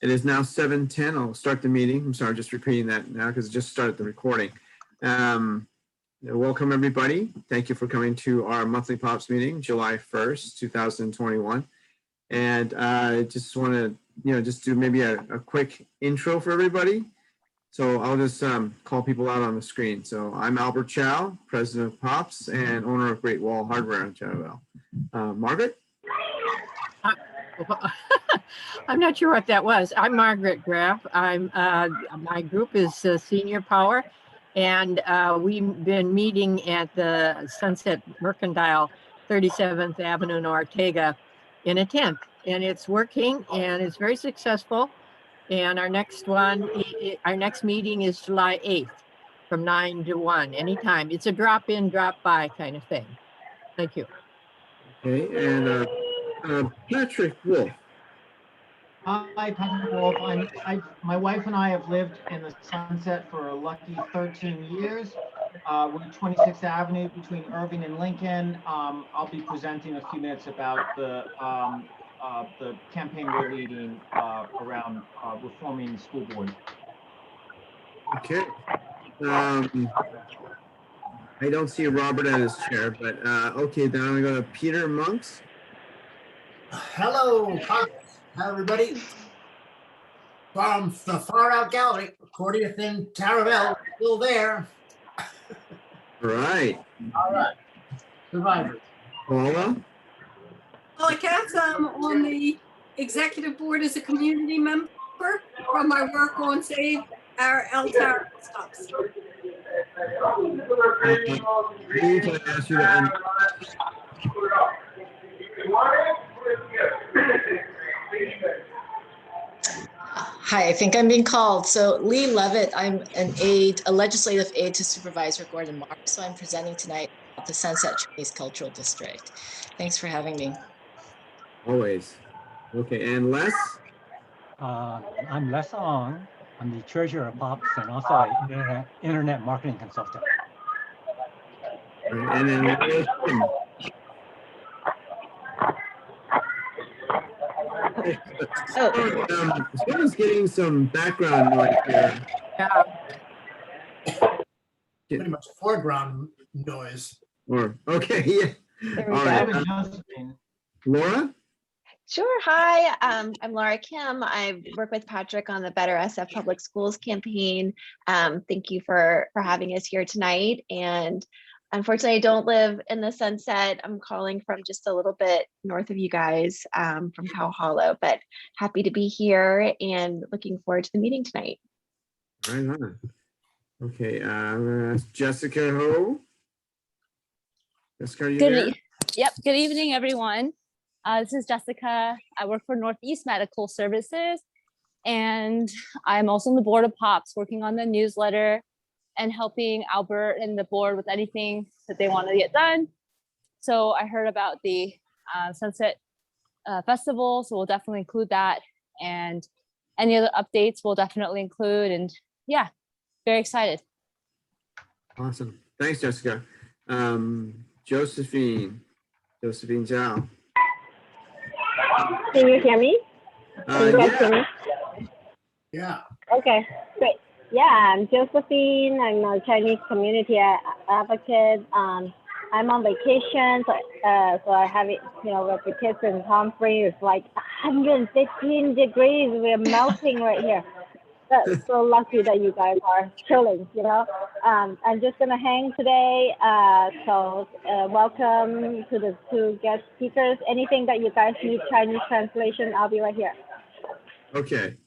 It is now 7:10. I'll start the meeting. I'm sorry, just repeating that now because it just started the recording. Welcome, everybody. Thank you for coming to our monthly POPs meeting, July 1st, 2021. And I just want to, just do maybe a quick intro for everybody. So I'll just call people out on the screen. So I'm Albert Chow, president of POPs and owner of Great Wall Hardware in Chatterville. Margaret? I'm not sure what that was. I'm Margaret Graff. My group is Senior Power, and we've been meeting at the Sunset Mercantile, 37th Avenue in Ortega in a tent, and it's working and it's very successful. And our next meeting is July 8th from 9 to 1, anytime. It's a drop in, drop by kind of thing. Thank you. Okay, and Patrick Wolf. Hi, Patrick Wolf. My wife and I have lived in the Sunset for a lucky 13 years. We're at 26th Avenue between Irving and Lincoln. I'll be presenting a few minutes about the campaign we're leading around reforming the school board. Okay. I don't see Robert at his chair, but okay, then I'm gonna go to Peter Monks. Hello, hi everybody. From the far out gallery, accordion in Caravel, still there. Right. All right. Survivors. Paula? Paula Katz, I'm on the executive board as a community member from my work on Save Our Altar Stops. Can I ask you to Hi, I think I'm being called. So Lee Lovett, I'm a legislative aide to Supervisor Gordon Mark. So I'm presenting tonight at the Sunset Chinese Cultural District. Thanks for having me. Always. Okay, and Les? I'm Les Ong. I'm the treasurer of POPs and also an internet marketing consultant. And then someone's getting some background noise here. Yeah. Pretty much foreground noise. Or okay, yeah. All right. Laura? Sure. Hi, I'm Laura Kim. I work with Patrick on the Better SF Public Schools campaign. Thank you for having us here tonight. And unfortunately, I don't live in the Sunset. I'm calling from just a little bit north of you guys, from Cow Hollow, but happy to be here and looking forward to the meeting tonight. Right on. Okay, I'm gonna ask Jessica Ho. Jessica, are you there? Yep, good evening, everyone. This is Jessica. I work for Northeast Medical Services, and I'm also on the board of POPs, working on the newsletter and helping Albert and the board with anything that they want to get done. So I heard about the Sunset Festival, so we'll definitely include that. And any other updates we'll definitely include. And yeah, very excited. Awesome. Thanks, Jessica. Josephine Zhao. Can you hear me? Can you guys hear me? Yeah. Okay, great. Yeah, I'm Josephine. I'm a Chinese community advocate. I'm on vacation, so I have it, with the kids in Palm Springs. It's like 115 degrees. We're melting right here. So lucky that you guys are chilling, I'm just gonna hang today. So welcome to the two guest speakers. Anything that you guys need Chinese translation, I'll be right here. Okay.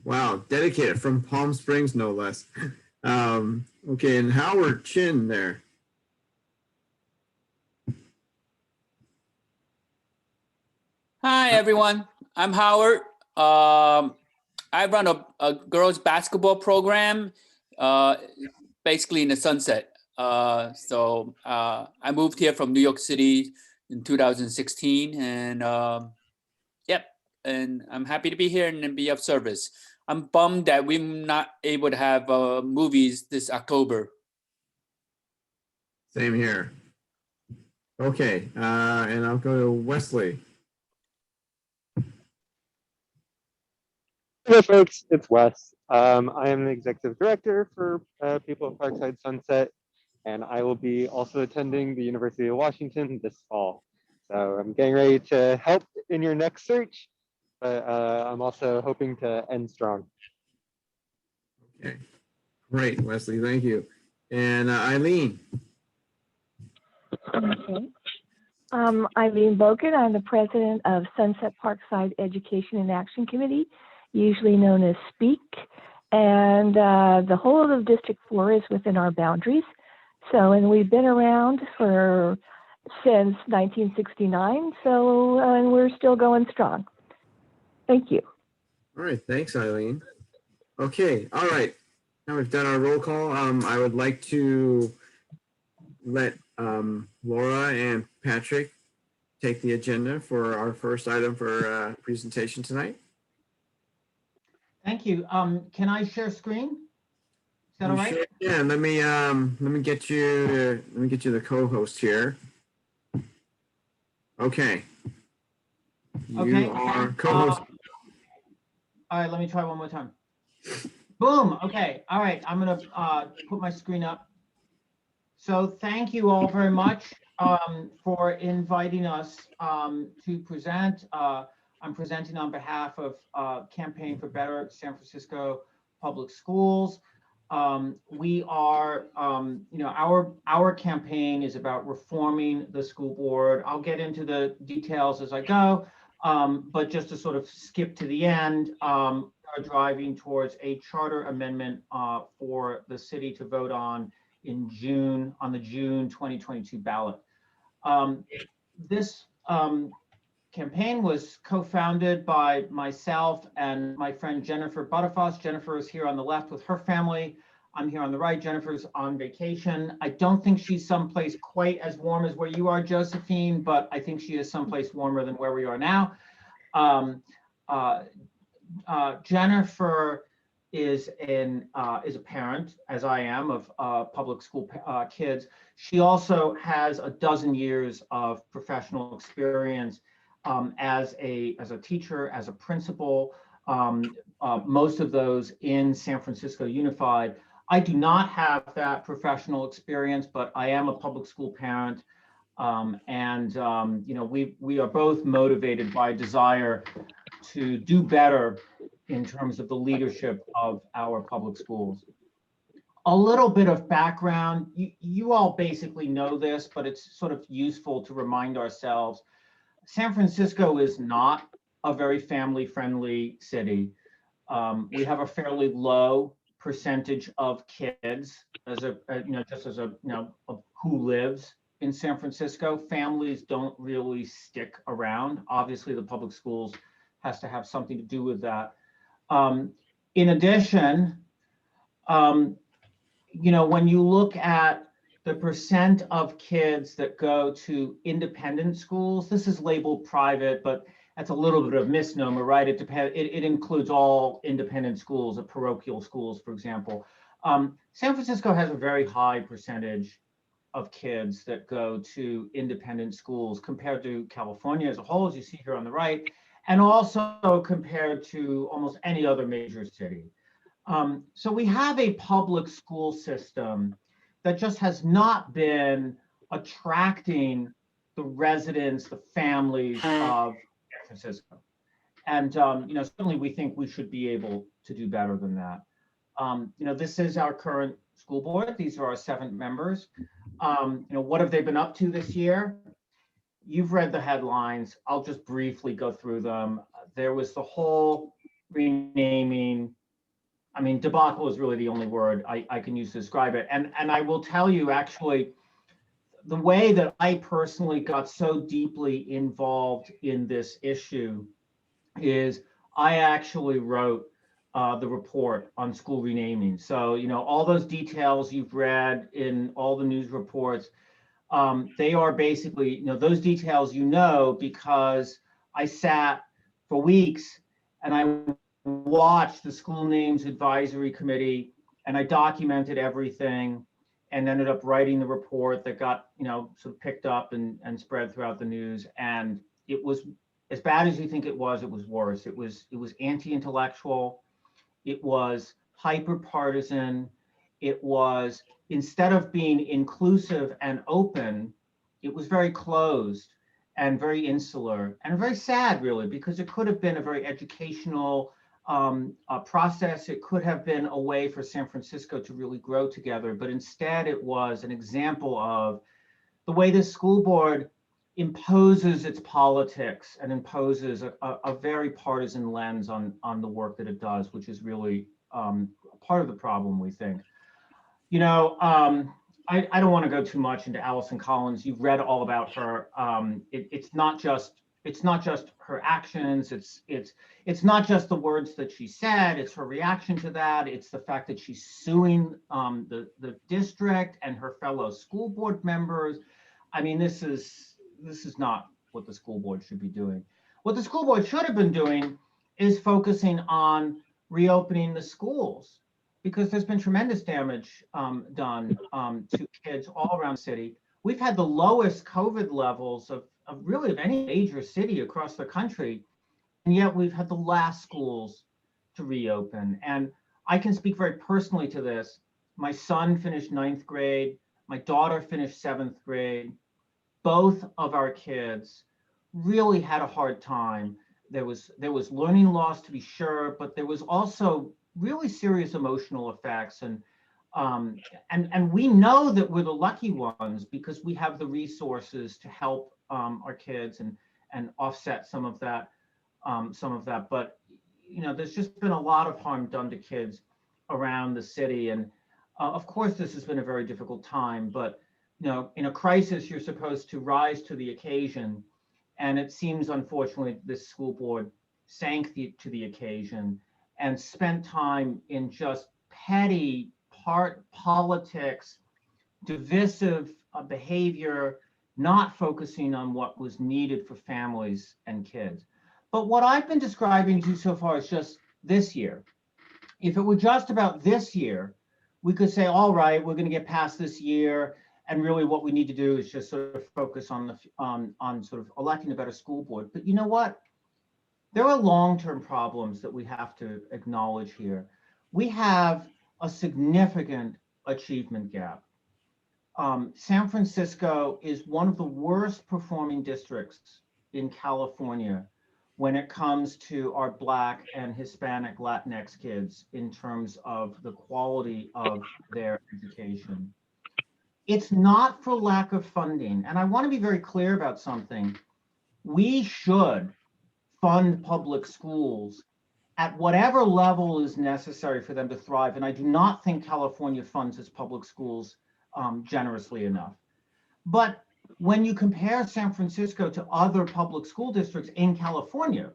Wow, dedicated from Palm Springs, no less. Okay, and Howard Chin there. Hi, everyone. I'm Howard. I run a girls basketball program, basically in the Sunset. So I moved here from New York City in 2016, and yep, and I'm happy to be here and be of service. I'm bummed that we're not able to have movies this October. Same here. Okay, and I'll go to Wesley. Hello, folks. It's Wes. I am the executive director for People of Parkside Sunset, and I will be also attending the University of Washington this fall. So I'm getting ready to help in your next search, but I'm also hoping to end strong. Okay, great, Wesley, thank you. And Eileen. Okay. Eileen Bogan. I'm the president of Sunset Parkside Education and Action Committee, usually known as SPEAK. And the whole of District 4 is within our boundaries. So, and we've been around since 1969. So, and we're still going strong. Thank you. All right, thanks, Eileen. Okay, all right. Now we've done our roll call. I would like to let Laura and Patrick take the agenda for our first item for presentation tonight. Thank you. Can I share screen? Is that all right? Sure. Yeah, let me get you the co-host here. Okay. Okay. You are co-host. All right, let me try one more time. Boom. Okay. All right. I'm going to put my screen up. So thank you all very much for inviting us to present. I'm presenting on behalf of Campaign for Better San Francisco Public Schools. We are, our campaign is about reforming the school board. I'll get into the details as I go, but just to sort of skip to the end, are driving towards a charter amendment for the city to vote on in June, on the June 2022 ballot. This campaign was co-founded by myself and my friend Jennifer Butterfuss. Jennifer is here on the left with her family. I'm here on the right. Jennifer's on vacation. I don't think she's someplace quite as warm as where you are, Josephine, but I think she is someplace warmer than where we are now. Jennifer is a parent, as I am, of public school kids. She also has a dozen years of professional experience as a teacher, as a principal, most of those in San Francisco Unified. I do not have that professional experience, but I am a public school parent. We are both motivated by desire to do better in terms of the leadership of our public schools. A little bit of background, you all basically know this, but it's sort of useful to remind ourselves. San Francisco is not a very family-friendly city. We have a fairly low percentage of kids of who lives in San Francisco. Families don't really stick around. Obviously, the public schools has to have something to do with that. In addition, when you look at the percent of kids that go to independent schools, this is labeled private, but that's a little bit of a misnomer, right? It depends. It includes all independent schools, parochial schools, for example. San Francisco has a very high percentage of kids that go to independent schools compared to California as a whole, as you see here on the right, and also compared to almost any other major city. So we have a public school system that just has not been attracting the residents, the families of San Francisco. And certainly we think we should be able to do better than that. This is our current school board. These are our 7 members. What have they been up to this year? You've read the headlines. I'll just briefly go through them. There was the whole renaming. I mean, debacle is really the only word I can use to describe it. And I will tell you, actually, the way that I personally got so deeply involved in this issue is I actually wrote the report on school renaming. So, all those details you've read in all the news reports, they are basically, those details, because I sat for weeks and I watched the school names advisory committee and I documented everything and ended up writing the report that got, sort of picked up and spread throughout the news. And it was as bad as you think it was worse. It was anti-intellectual. It was hyper partisan. It was, instead of being inclusive and open, it was very closed and very insular and very sad, really, because it could have been a very educational process. It could have been a way for San Francisco to really grow together, but instead it was an example of the way this school board imposes its politics and imposes a very partisan lens on the work that it does, which is really part of the problem, we think. You know, I don't want to go too much into Allison Collins. You've read all about her. It's not just her actions. It's not just the words that she said. It's her reaction to that. It's the fact that she's suing the district and her fellow school board members. I mean, this is not what the school board should be doing. What the school board should have been doing is focusing on reopening the schools, because there's been tremendous damage done to kids all around the city. We've had the lowest COVID levels of really of any major city across the country, and yet we've had the last schools to reopen. And I can speak very personally to this. My son finished 9th grade. My daughter finished 7th grade. Both of our kids really had a hard time. There was learning loss, to be sure, but there was also really serious emotional effects. And we know that we're the lucky ones because we have the resources to help our kids and offset some of that. But you know, there's just been a lot of harm done to kids around the city, and of course this has been a very difficult time. But you know, in a crisis, you're supposed to rise to the occasion, and it seems, unfortunately, this school board sank to the occasion and spent time in just petty politics, divisive behavior, not focusing on what was needed for families and kids. But what I've been describing to you so far is just this year. If it were just about this year, we could say, all right, we're going to get past this year, and really what we need to do is just sort of focus on sort of electing a better school board. But you know what? There are long-term problems that we have to acknowledge here. We have a significant achievement gap. San Francisco is one of the worst performing districts in California when it comes to our Black and Hispanic Latinx kids in terms of the quality of their education. It's not for lack of funding. And I want to be very clear about something. We should fund public schools at whatever level is necessary for them to thrive. And I do not think California funds its public schools generously enough. But when you compare San Francisco to other public school districts in California,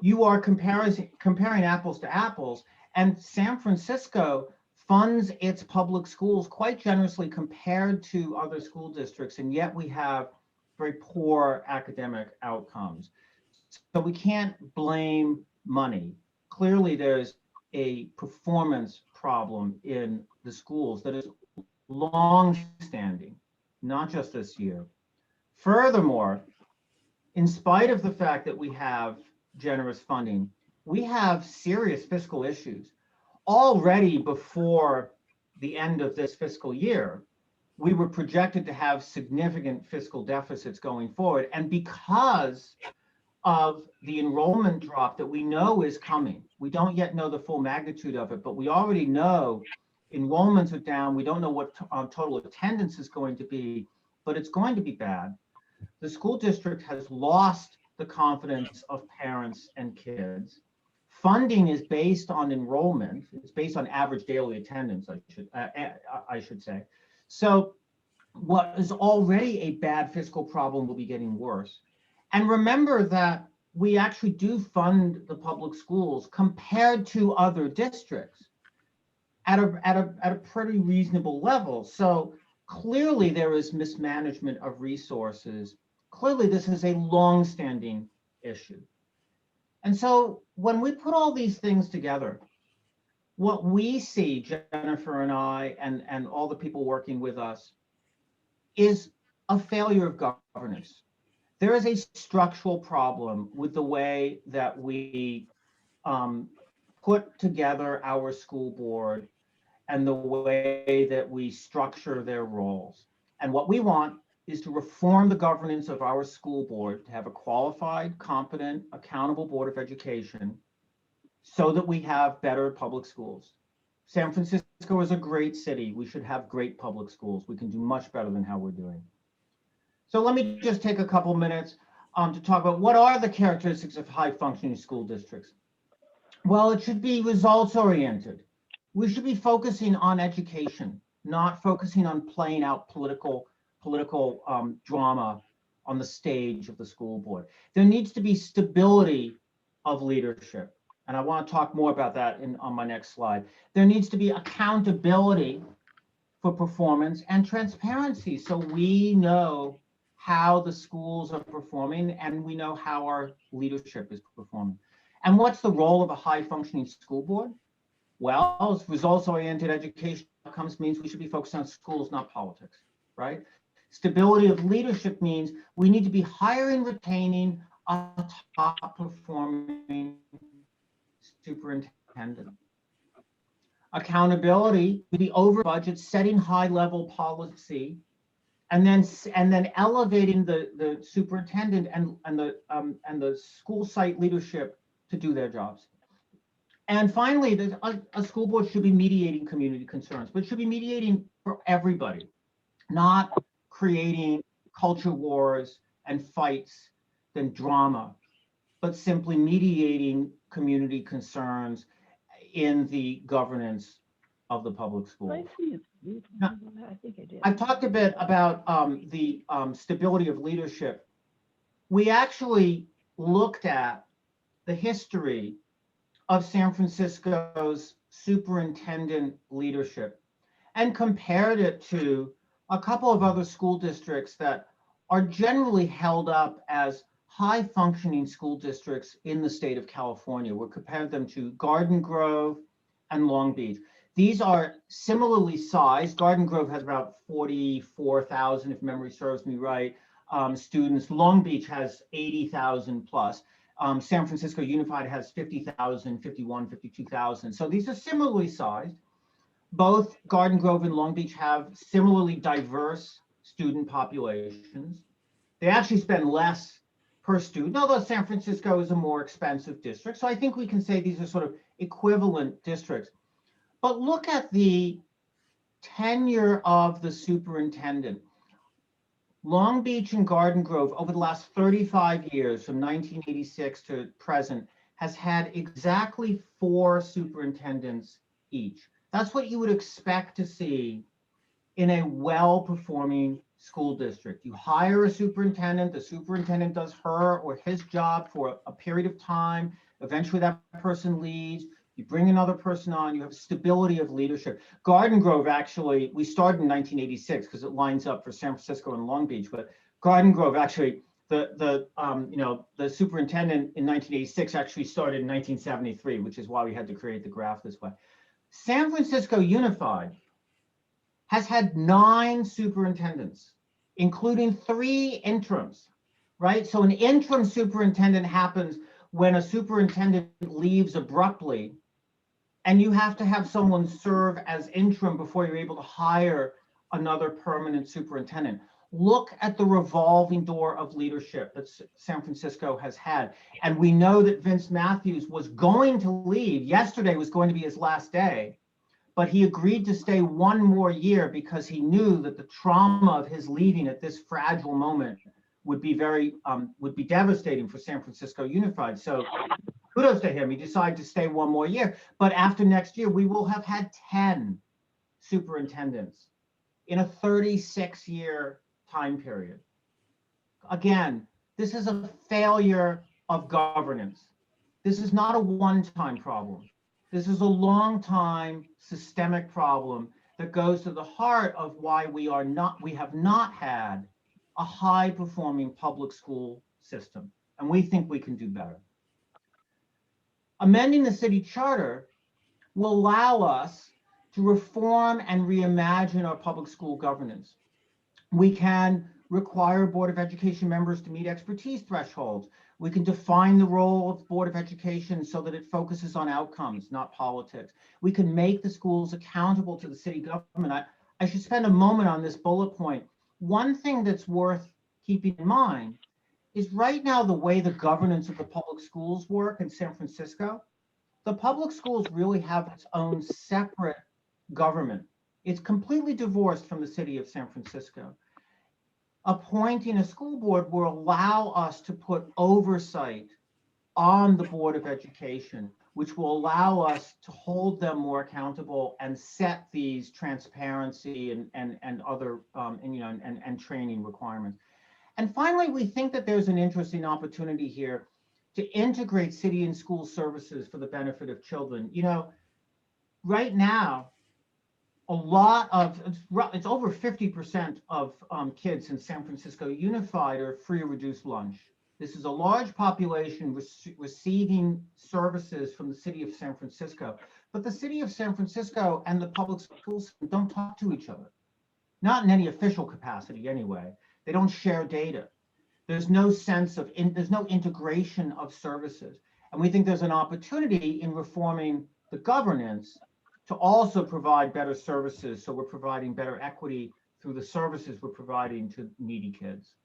you are comparing apples to apples, and San Francisco funds its public schools quite generously compared to other school districts, and yet we have very poor academic outcomes. So we can't blame money. Clearly, there's a performance problem in the schools that is long-standing, not just this year. Furthermore, in spite of the fact that we have generous funding, we have serious fiscal issues. Already before the end of this fiscal year, we were projected to have significant fiscal deficits going forward. And because of the enrollment drop that we know is coming, we don't yet know the full magnitude of it, but we already know enrollments are down. We don't know what total attendance is going to be, but it's going to be bad. The school district has lost the confidence of parents and kids. Funding is based on enrollment. It's based on average daily attendance, I should say. So what is already a bad fiscal problem will be getting worse. And remember that we actually do fund the public schools compared to other districts at a pretty reasonable level. So clearly there is mismanagement of resources. Clearly this is a long-standing issue. And so when we put all these things together, what we see, Jennifer and I and all the people working with us, is a failure of governance. There is a structural problem with the way that we put together our school board and the way that we structure their roles. And what we want is to reform the governance of our school board to have a qualified, competent, accountable Board of Education so that we have better public schools. San Francisco is a great city. We should have great public schools. We can do much better than how we're doing. So let me just take a couple minutes to talk about what are the characteristics of high functioning school districts. Well, it should be results oriented. We should be focusing on education, not focusing on playing out political drama on the stage of the school board. There needs to be stability of leadership. And I want to talk more about that on my next slide. There needs to be accountability for performance and transparency. So we know how the schools are performing and we know how our leadership is performing. And what's the role of a high functioning school board? Well, results-oriented education outcomes means we should be focused on schools, not politics, right? Stability of leadership means we need to be hiring, retaining a top performing superintendent. Accountability, we be over budget, setting high level policy, and then elevating the superintendent and the school site leadership to do their jobs. And finally, a school board should be mediating community concerns, but should be mediating for everybody, not creating culture wars and fights and drama, but simply mediating community concerns in the governance of the public school. Now, I've talked a bit about the stability of leadership. We actually looked at the history of San Francisco's superintendent leadership and compared it to a couple of other school districts that are generally held up as high functioning school districts in the state of California. We compared them to Garden Grove and Long Beach. These are similarly sized. Garden Grove has about 44,000, if memory serves me right, students. Long Beach has 80,000 plus. San Francisco Unified has 50,000, 51, 52,000. So these are similarly sized. Both Garden Grove and Long Beach have similarly diverse student populations. They actually spend less per student, although San Francisco is a more expensive district. So I think we can say these are sort of equivalent districts. But look at the tenure of the superintendent. Long Beach and Garden Grove over the last 35 years, from 1986 to present, has had exactly 4 superintendents each. That's what you would expect to see in a well-performing school district. You hire a superintendent, the superintendent does her or his job for a period of time. Eventually that person leaves. You bring another person on, you have stability of leadership. Garden Grove, actually, we started in 1986 because it lines up for San Francisco and Long Beach, but Garden Grove, actually, the superintendent in 1986 actually started in 1973, which is why we had to create the graph this way. San Francisco Unified has had 9 superintendents, including 3 interims, right? So an interim superintendent happens when a superintendent leaves abruptly, and you have to have someone serve as interim before you're able to hire another permanent superintendent. Look at the revolving door of leadership that San Francisco has had. And we know that Vince Matthews was going to leave. Yesterday was going to be his last day, but he agreed to stay 1 more year because he knew that the trauma of his leaving at this fragile moment would be devastating for San Francisco Unified. So kudos to him. He decided to stay 1 more year. But after next year, we will have had 10 superintendents in a 36-year time period. Again, this is a failure of governance. This is not a one-time problem. This is a long-time systemic problem that goes to the heart of why we have not had a high-performing public school system. And we think we can do better. Amending the city charter will allow us to reform and reimagine our public school governance. We can require Board of Education members to meet expertise thresholds. We can define the role of Board of Education so that it focuses on outcomes, not politics. We can make the schools accountable to the city government. I should spend a moment on this bullet point. One thing that's worth keeping in mind is right now the way the governance of the public schools work in San Francisco, the public schools really have its own separate government. It's completely divorced from the city of San Francisco. Appointing a school board will allow us to put oversight on the Board of Education, which will allow us to hold them more accountable and set these transparency and other and training requirements. And finally, we think that there's an interesting opportunity here to integrate city and school services for the benefit of children. You know, right now, a lot of, it's over 50% of kids in San Francisco Unified are free or reduced lunch. This is a large population receiving services from the city of San Francisco, but the city of San Francisco and the public schools don't talk to each other, not in any official capacity anyway. They don't share data. There's no sense of, there's no integration of services. And we think there's an opportunity in reforming the governance to also provide better services. So we're providing better equity through the services we're providing to needy kids.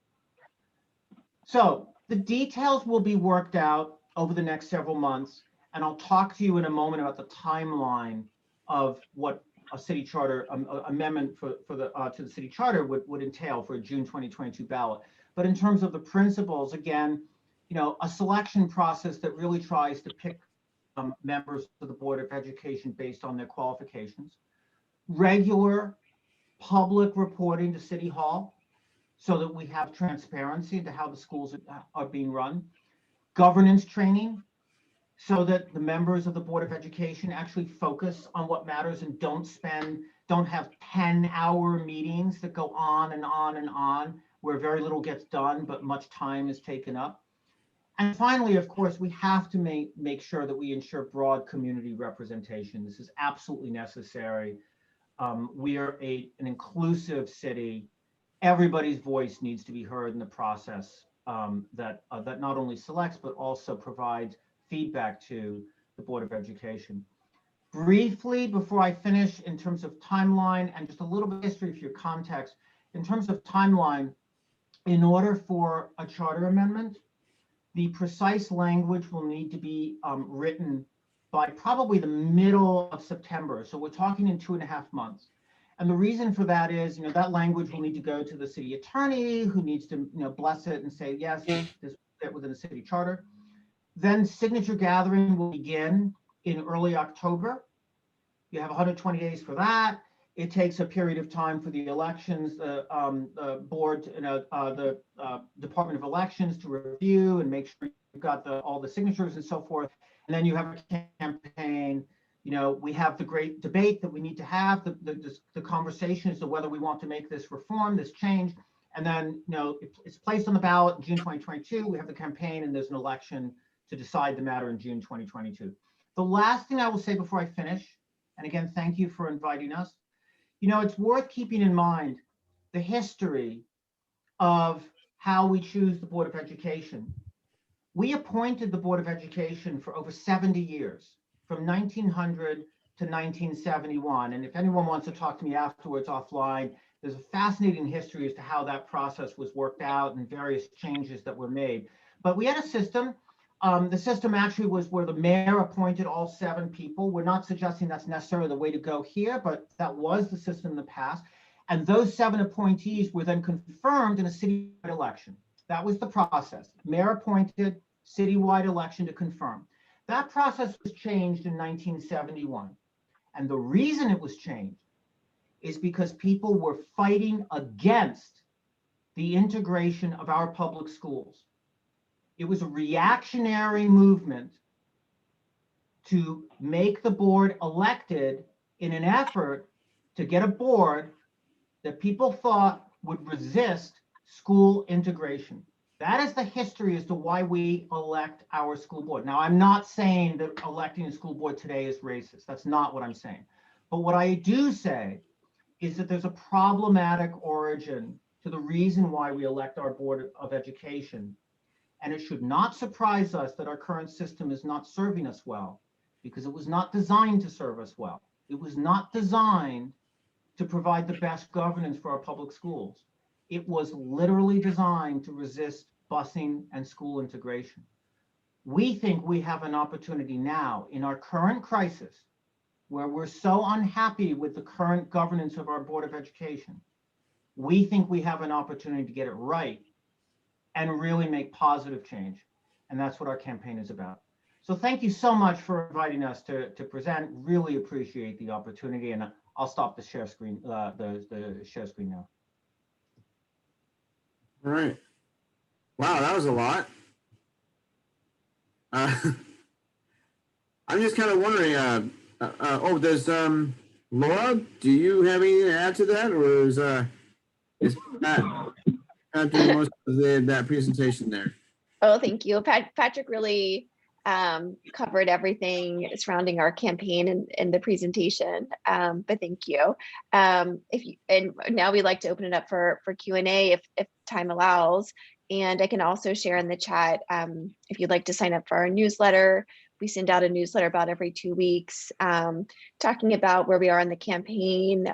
So the details will be worked out over the next several months. And I'll talk to you in a moment about the timeline of what a city charter amendment to the city charter would entail for a June 2022 ballot. But in terms of the principles, again, you know, a selection process that really tries to pick members of the Board of Education based on their qualifications, regular public reporting to City Hall so that we have transparency into how the schools are being run, governance training so that the members of the Board of Education actually focus on what matters and don't have 10-hour meetings that go on and on and on, where very little gets done, but much time is taken up. And finally, of course, we have to make sure that we ensure broad community representation. This is absolutely necessary. We are an inclusive city. Everybody's voice needs to be heard in the process that not only selects, but also provides feedback to the Board of Education. Briefly, before I finish, in terms of timeline and just a little bit of history for your context, in terms of timeline, in order for a charter amendment, the precise language will need to be written by probably the middle of September. So we're talking in 2.5 months. And the reason for that is, you know, that language will need to go to the city attorney who needs to, you know, bless it and say, yes, this will fit within the city charter. Then signature gathering will begin in early October. You have 120 days for that. It takes a period of time for the elections, the board, the Department of Elections to review and make sure you've got all the signatures and so forth. And then you have a campaign. You know, we have the great debate that we need to have, the conversation as to whether we want to make this reform, this change. And then, you know, it's placed on the ballot in June 2022. We have the campaign and there's an election to decide the matter in June 2022. The last thing I will say before I finish, and again, thank you for inviting us. You know, it's worth keeping in mind the history of how we choose the Board of Education. We appointed the Board of Education for over 70 years, from 1900 to 1971. And if anyone wants to talk to me afterwards offline, there's a fascinating history as to how that process was worked out and various changes that were made. But we had a system. The system actually was where the mayor appointed all 7 people. We're not suggesting that's necessarily the way to go here, but that was the system in the past. And those 7 appointees were then confirmed in a citywide election. That was the process. Mayor appointed, citywide election to confirm. That process was changed in 1971. And the reason it was changed is because people were fighting against the integration of our public schools. It was a reactionary movement to make the board elected in an effort to get a board that people thought would resist school integration. That is the history as to why we elect our school board. Now, I'm not saying that electing a school board today is racist. That's not what I'm saying. But what I do say is that there's a problematic origin to the reason why we elect our Board of Education. And it should not surprise us that our current system is not serving us well, because it was not designed to serve us well. It was not designed to provide the best governance for our public schools. It was literally designed to resist busing and school integration. We think we have an opportunity now in our current crisis, where we're so unhappy with the current governance of our Board of Education. We think we have an opportunity to get it right and really make positive change. And that's what our campaign is about. So thank you so much for inviting us to present. Really appreciate the opportunity, and I'll stop the share screen, the share screen now. All right. Wow, that was a lot. I'm just kind of wondering, does Laura, do you have anything to add to that, or is Pat doing most of that presentation there? Oh, thank you. Patrick really covered everything surrounding our campaign and the presentation, but thank you. And now we'd like to open it up for Q&A if time allows. And I can also share in the chat, if you'd like to sign up for our newsletter. We send out a newsletter about every 2 weeks, talking about where we are in the campaign,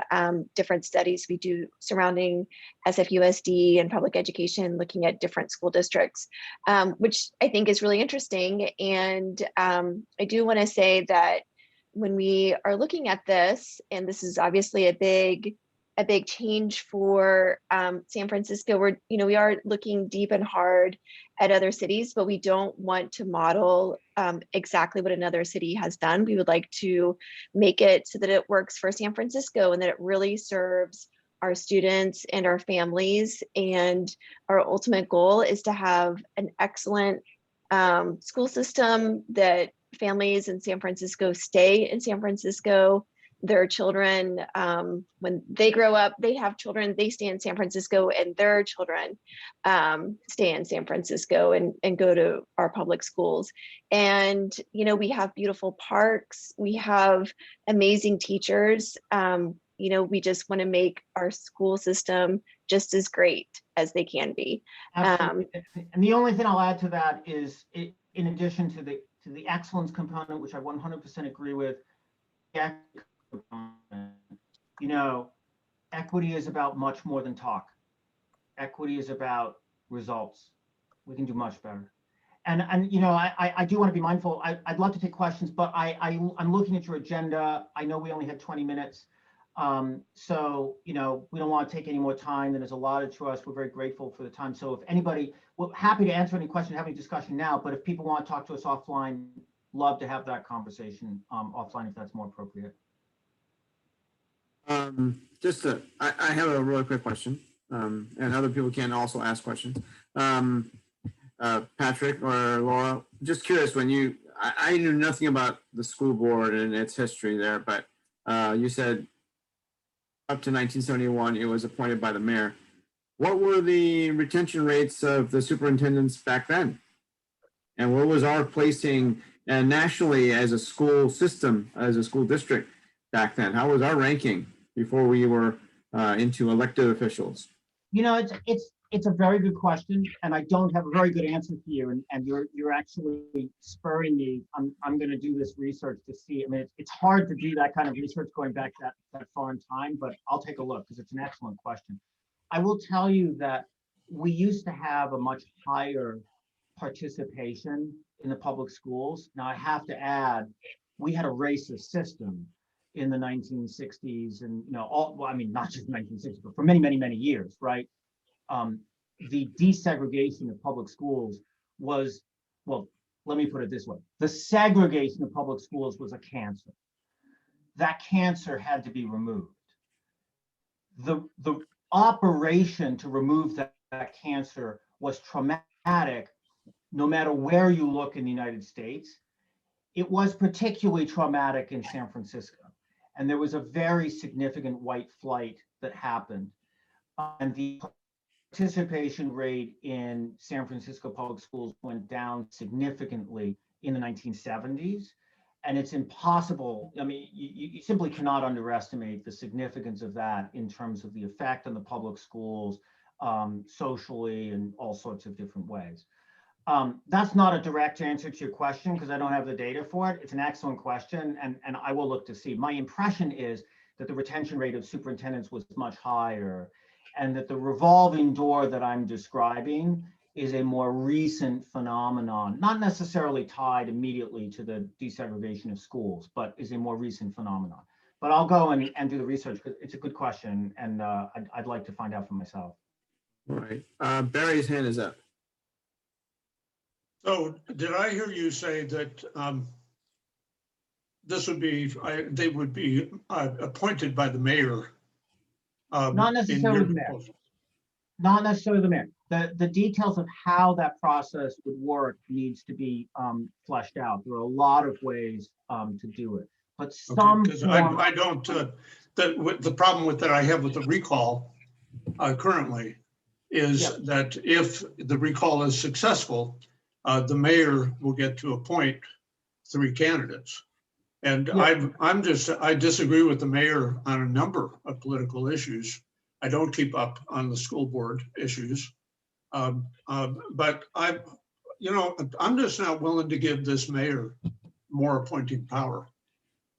different studies we do surrounding SFUSD and public education, looking at different school districts, which I think is really interesting. And I do want to say that when we are looking at this, and this is obviously a big change for San Francisco, we are looking deep and hard at other cities, but we don't want to model exactly what another city has done. We would like to make it so that it works for San Francisco and that it really serves our students and our families. And our ultimate goal is to have an excellent school system, that families in San Francisco stay in San Francisco. Their children, when they grow up, they have children, they stay in San Francisco, and their children stay in San Francisco and go to our public schools. And, we have beautiful parks, we have amazing teachers. We just want to make our school system just as great as they can be. And the only thing I'll add to that is, in addition to the excellence component, which I 100% agree with, equity is about much more than talk. Equity is about results. We can do much better. And I do want to be mindful. I'd love to take questions, but I'm looking at your agenda. I know we only had 20 minutes. So, we don't want to take any more time than is allotted to us. We're very grateful for the time. So if anybody, we're happy to answer any question, have any discussion now, but if people want to talk to us offline, love to have that conversation offline if that's more appropriate. I have a really quick question, and other people can also ask questions. Patrick or Laura, just curious, when I knew nothing about the school board and its history there, but you said up to 1971, it was appointed by the mayor. What were the retention rates of the superintendents back then? And what was our placing nationally as a school system, as a school district back then? How was our ranking before we were into elected officials? It's a very good question, and I don't have a very good answer for you. And you're actually spurring me. I'm going to do this research to see. I mean, it's hard to do that kind of research going back that far in time, but I'll take a look because it's an excellent question. I will tell you that we used to have a much higher participation in the public schools. Now, I have to add, we had a racist system in the 1960s, and not just 1960s, but for many, many, many years, right? The desegregation of public schools was, well, let me put it this way. The segregation of public schools was a cancer. That cancer had to be removed. The operation to remove that cancer was traumatic, no matter where you look in the United States. It was particularly traumatic in San Francisco. And there was a very significant white flight that happened. And the participation rate in San Francisco public schools went down significantly in the 1970s. And it's impossible. I mean, you simply cannot underestimate the significance of that in terms of the effect on the public schools, socially in all sorts of different ways. That's not a direct answer to your question because I don't have the data for it. It's an excellent question, and I will look to see. My impression is that the retention rate of superintendents was much higher, and that the revolving door that I'm describing is a more recent phenomenon, not necessarily tied immediately to the desegregation of schools, but is a more recent phenomenon. But I'll go and do the research because it's a good question, and I'd like to find out for myself. All right. Barry's hand is up. So did I hear you say that this would be, they would be appointed by the mayor? Not necessarily the mayor. Not necessarily the mayor. The details of how that process would work needs to be fleshed out. There are a lot of ways to do it, but some. Because I don't. The problem with that I have with the recall currently is that if the recall is successful, the mayor will get to appoint 3 candidates. And I disagree with the mayor on a number of political issues. I don't keep up on the school board issues. But I'm just not willing to give this mayor more appointing power.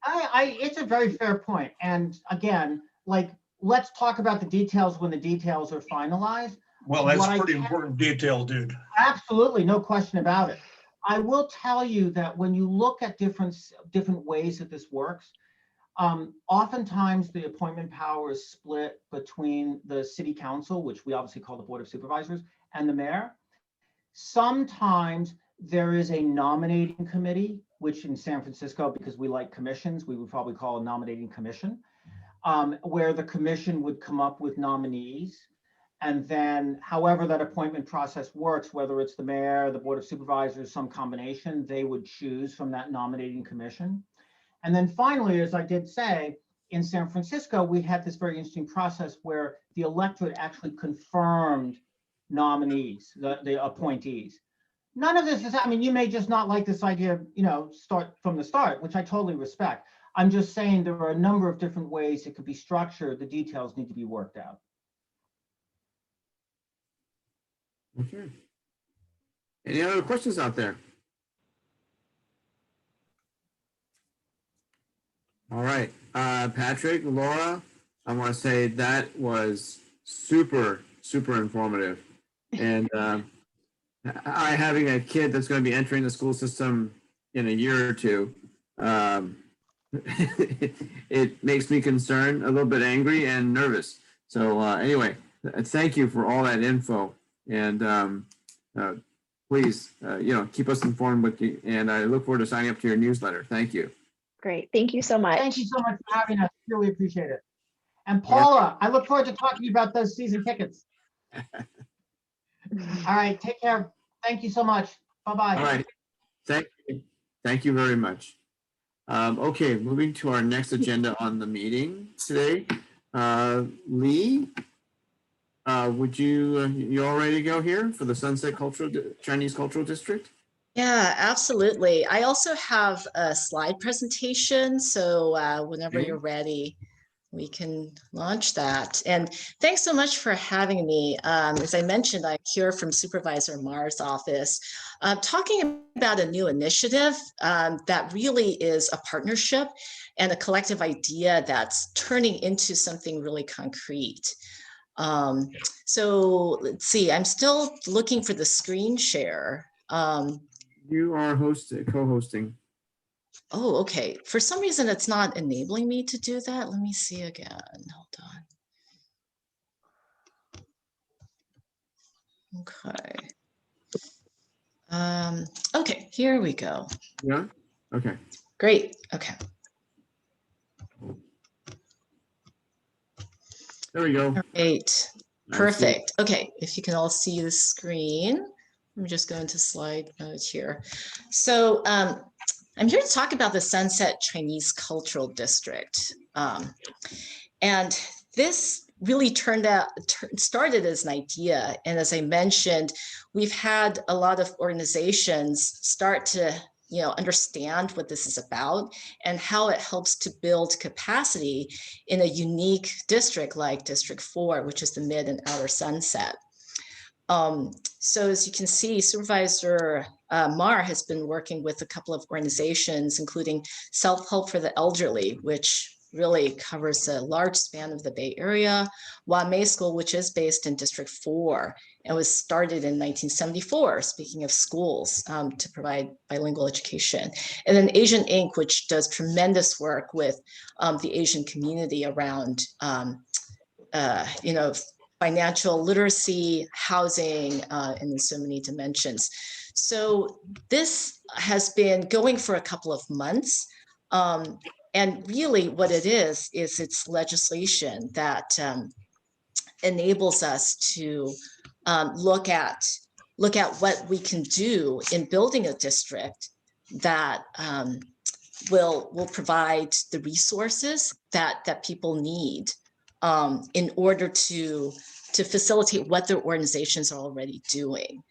It's a very fair point. And again, like, let's talk about the details when the details are finalized. Well, that's a pretty important detail, dude. Absolutely, no question about it. I will tell you that when you look at different ways that this works, oftentimes the appointment power is split between the city council, which we obviously call the Board of Supervisors, and the mayor. Sometimes there is a nominating committee, which in San Francisco, because we like commissions, we would probably call a nominating commission, where the commission would come up with nominees. And then however that appointment process works, whether it's the mayor, the Board of Supervisors, some combination, they would choose from that nominating commission. And then finally, as I did say, in San Francisco, we had this very interesting process where the electorate actually confirmed nominees, the appointees. None of this is, I mean, you may just not like this idea, start from the start, which I totally respect. I'm just saying there are a number of different ways it could be structured. The details need to be worked out. Okay. Any other questions out there? All right, Patrick, Laura, I want to say that was super, super informative. And I having a kid that's going to be entering the school system in a year or two, it makes me concerned, a little bit angry and nervous. So anyway, thank you for all that info. And please, keep us informed with you. And I look forward to signing up to your newsletter. Thank you. Great. Thank you so much. Thank you so much for having us. Really appreciate it. And Paula, I look forward to talking to you about those season tickets. All right. Take care. Thank you so much. Bye-bye. All right. Thank you very much. Okay, moving to our next agenda on the meeting today. Lee, would you all ready to go here for the Sunset Chinese Cultural District? Yeah, absolutely. I also have a slide presentation, so whenever you're ready, we can launch that. And thanks so much for having me. As I mentioned, I'm here from Supervisor Marr's office, talking about a new initiative that really is a partnership and a collective idea that's turning into something really concrete. So let's see, I'm still looking for the screen share. You are co-hosting. Oh, okay. For some reason, it's not enabling me to do that. Let me see again. Hold on. Okay. Okay, here we go. Yeah? Okay. Great. Okay. There we go. Great. Perfect. Okay, if you can all see the screen. Let me just go into slide mode here. So I'm here to talk about the Sunset Chinese Cultural District. And this really started as an idea. And as I mentioned, we've had a lot of organizations start to understand what this is about and how it helps to build capacity in a unique district like District 4, which is the Mid and Outer Sunset. So as you can see, Supervisor Mar has been working with a couple of organizations, including Self-Help for the Elderly, which really covers a large span of the Bay Area, May School, which is based in District 4 and was started in 1974, speaking of schools, to provide bilingual education. And then Asian Inc., which does tremendous work with the Asian community around, financial literacy, housing, and in so many dimensions. So this has been going for a couple of months. And really what it is it's legislation that enables us to look at what we can do in building a district that will provide the resources that people need in order to facilitate what their organizations are already doing.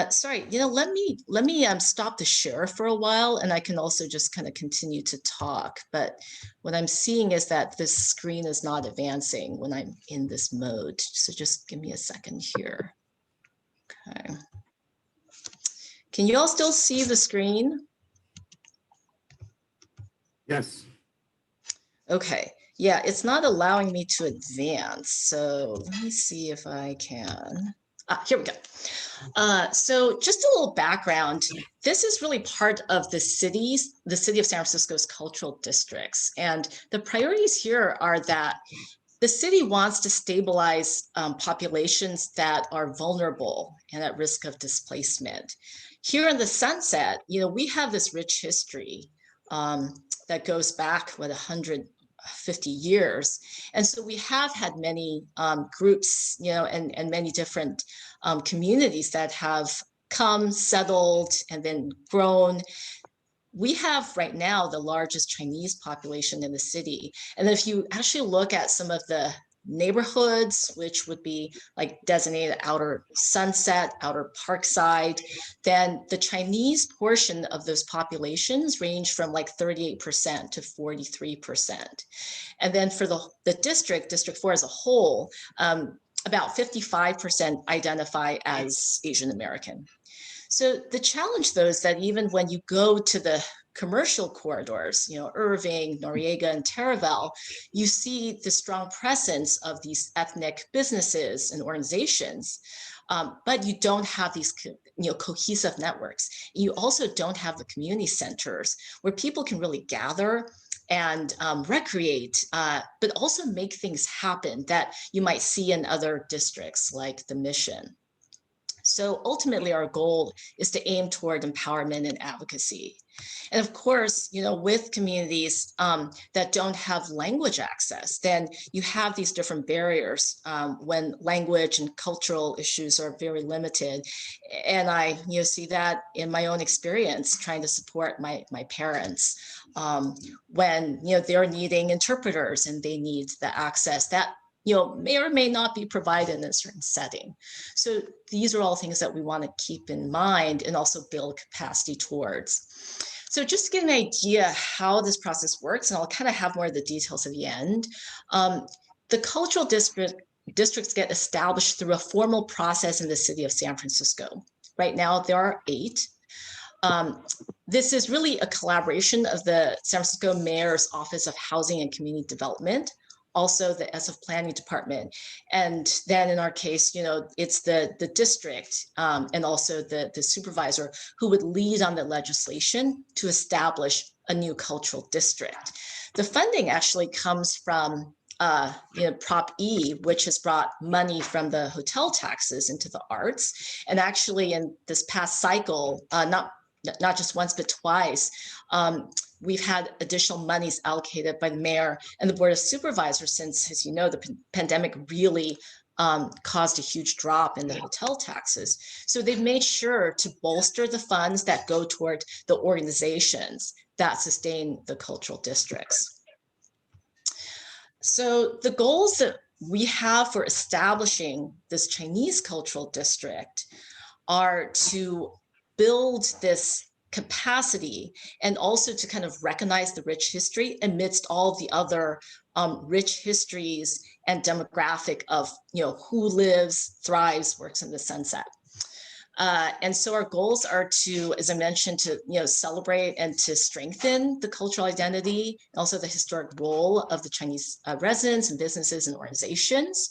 Sorry, let me stop the share for a while, and I can also just kind of continue to talk. But what I'm seeing is that this screen is not advancing when I'm in this mode. So just give me a second here. Okay. Can you all still see the screen? Yes. Okay. Yeah, it's not allowing me to advance. So let me see if I can. Here we go. So just a little background. This is really part of the city of San Francisco's cultural districts. And the priorities here are that the city wants to stabilize populations that are vulnerable and at risk of displacement. Here in the Sunset, we have this rich history that goes back, 150 years. And so we have had many groups, and many different communities that have come, settled, and then grown. We have right now the largest Chinese population in the city. And if you actually look at some of the neighborhoods, which would be like designated Outer Sunset, Outer Parkside, then the Chinese portion of those populations range from like 38% to 43%. And then for the District 4 as a whole, about 55% identify as Asian American. So the challenge, though, is that even when you go to the commercial corridors, Irving, Noriega, and Taraval, you see the strong presence of these ethnic businesses and organizations, but you don't have these cohesive networks. You also don't have the community centers where people can really gather and recreate, but also make things happen that you might see in other districts like the Mission. So ultimately, our goal is to aim toward empowerment and advocacy. And of course, with communities that don't have language access, then you have these different barriers when language and cultural issues are very limited. And I see that in my own experience trying to support my parents when they're needing interpreters and they need the access that may or may not be provided in a certain setting. So these are all things that we want to keep in mind and also build capacity towards. So just to get an idea how this process works, and I'll kind of have more of the details at the end, the cultural districts get established through a formal process in the city of San Francisco. Right now, there are 8. This is really a collaboration of the San Francisco Mayor's Office of Housing and Community Development, also the SF Planning Department. And then in our case, it's the district and also the supervisor who would lead on the legislation to establish a new cultural district. The funding actually comes from Prop E, which has brought money from the hotel taxes into the arts. And actually in this past cycle, not just once, but twice, we've had additional monies allocated by the mayor and the Board of Supervisors since, as you know, the pandemic really caused a huge drop in the hotel taxes. So they've made sure to bolster the funds that go toward the organizations that sustain the cultural districts. So the goals that we have for establishing this Chinese cultural district are to build this capacity, and also to kind of recognize the rich history amidst all of the other rich histories and demographic of who lives, thrives, works in the Sunset. And so our goals are to, as I mentioned, to celebrate and to strengthen the cultural identity, and also the historic role of the Chinese residents and businesses and organizations.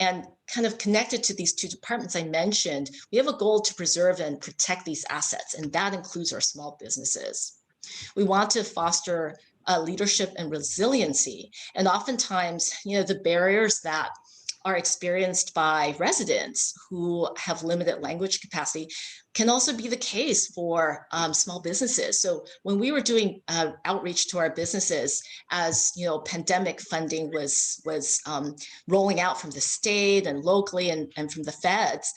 And kind of connected to these two departments I mentioned, we have a goal to preserve and protect these assets, and that includes our small businesses. We want to foster leadership and resiliency, and oftentimes, the barriers that are experienced by residents who have limited language capacity can also be the case for small businesses. So when we were doing outreach to our businesses, as pandemic funding was rolling out from the state and locally and from the feds,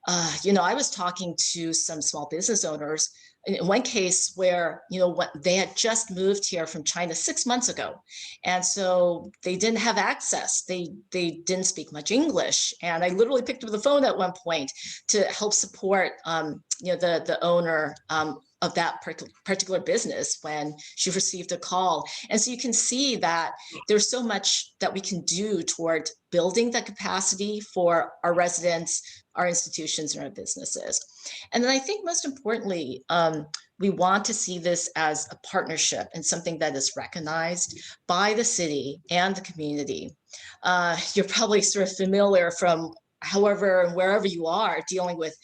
I was talking to some small business owners. In one case where, they had just moved here from China 6 months ago. And so they didn't have access. They didn't speak much English. And I literally picked up the phone at one point to help support, the owner of that particular business when she received a call. And so you can see that there's so much that we can do toward building that capacity for our residents, our institutions, and our businesses. And then I think most importantly, we want to see this as a partnership and something that is recognized by the city and the community. You're probably sort of familiar from however and wherever you are dealing with,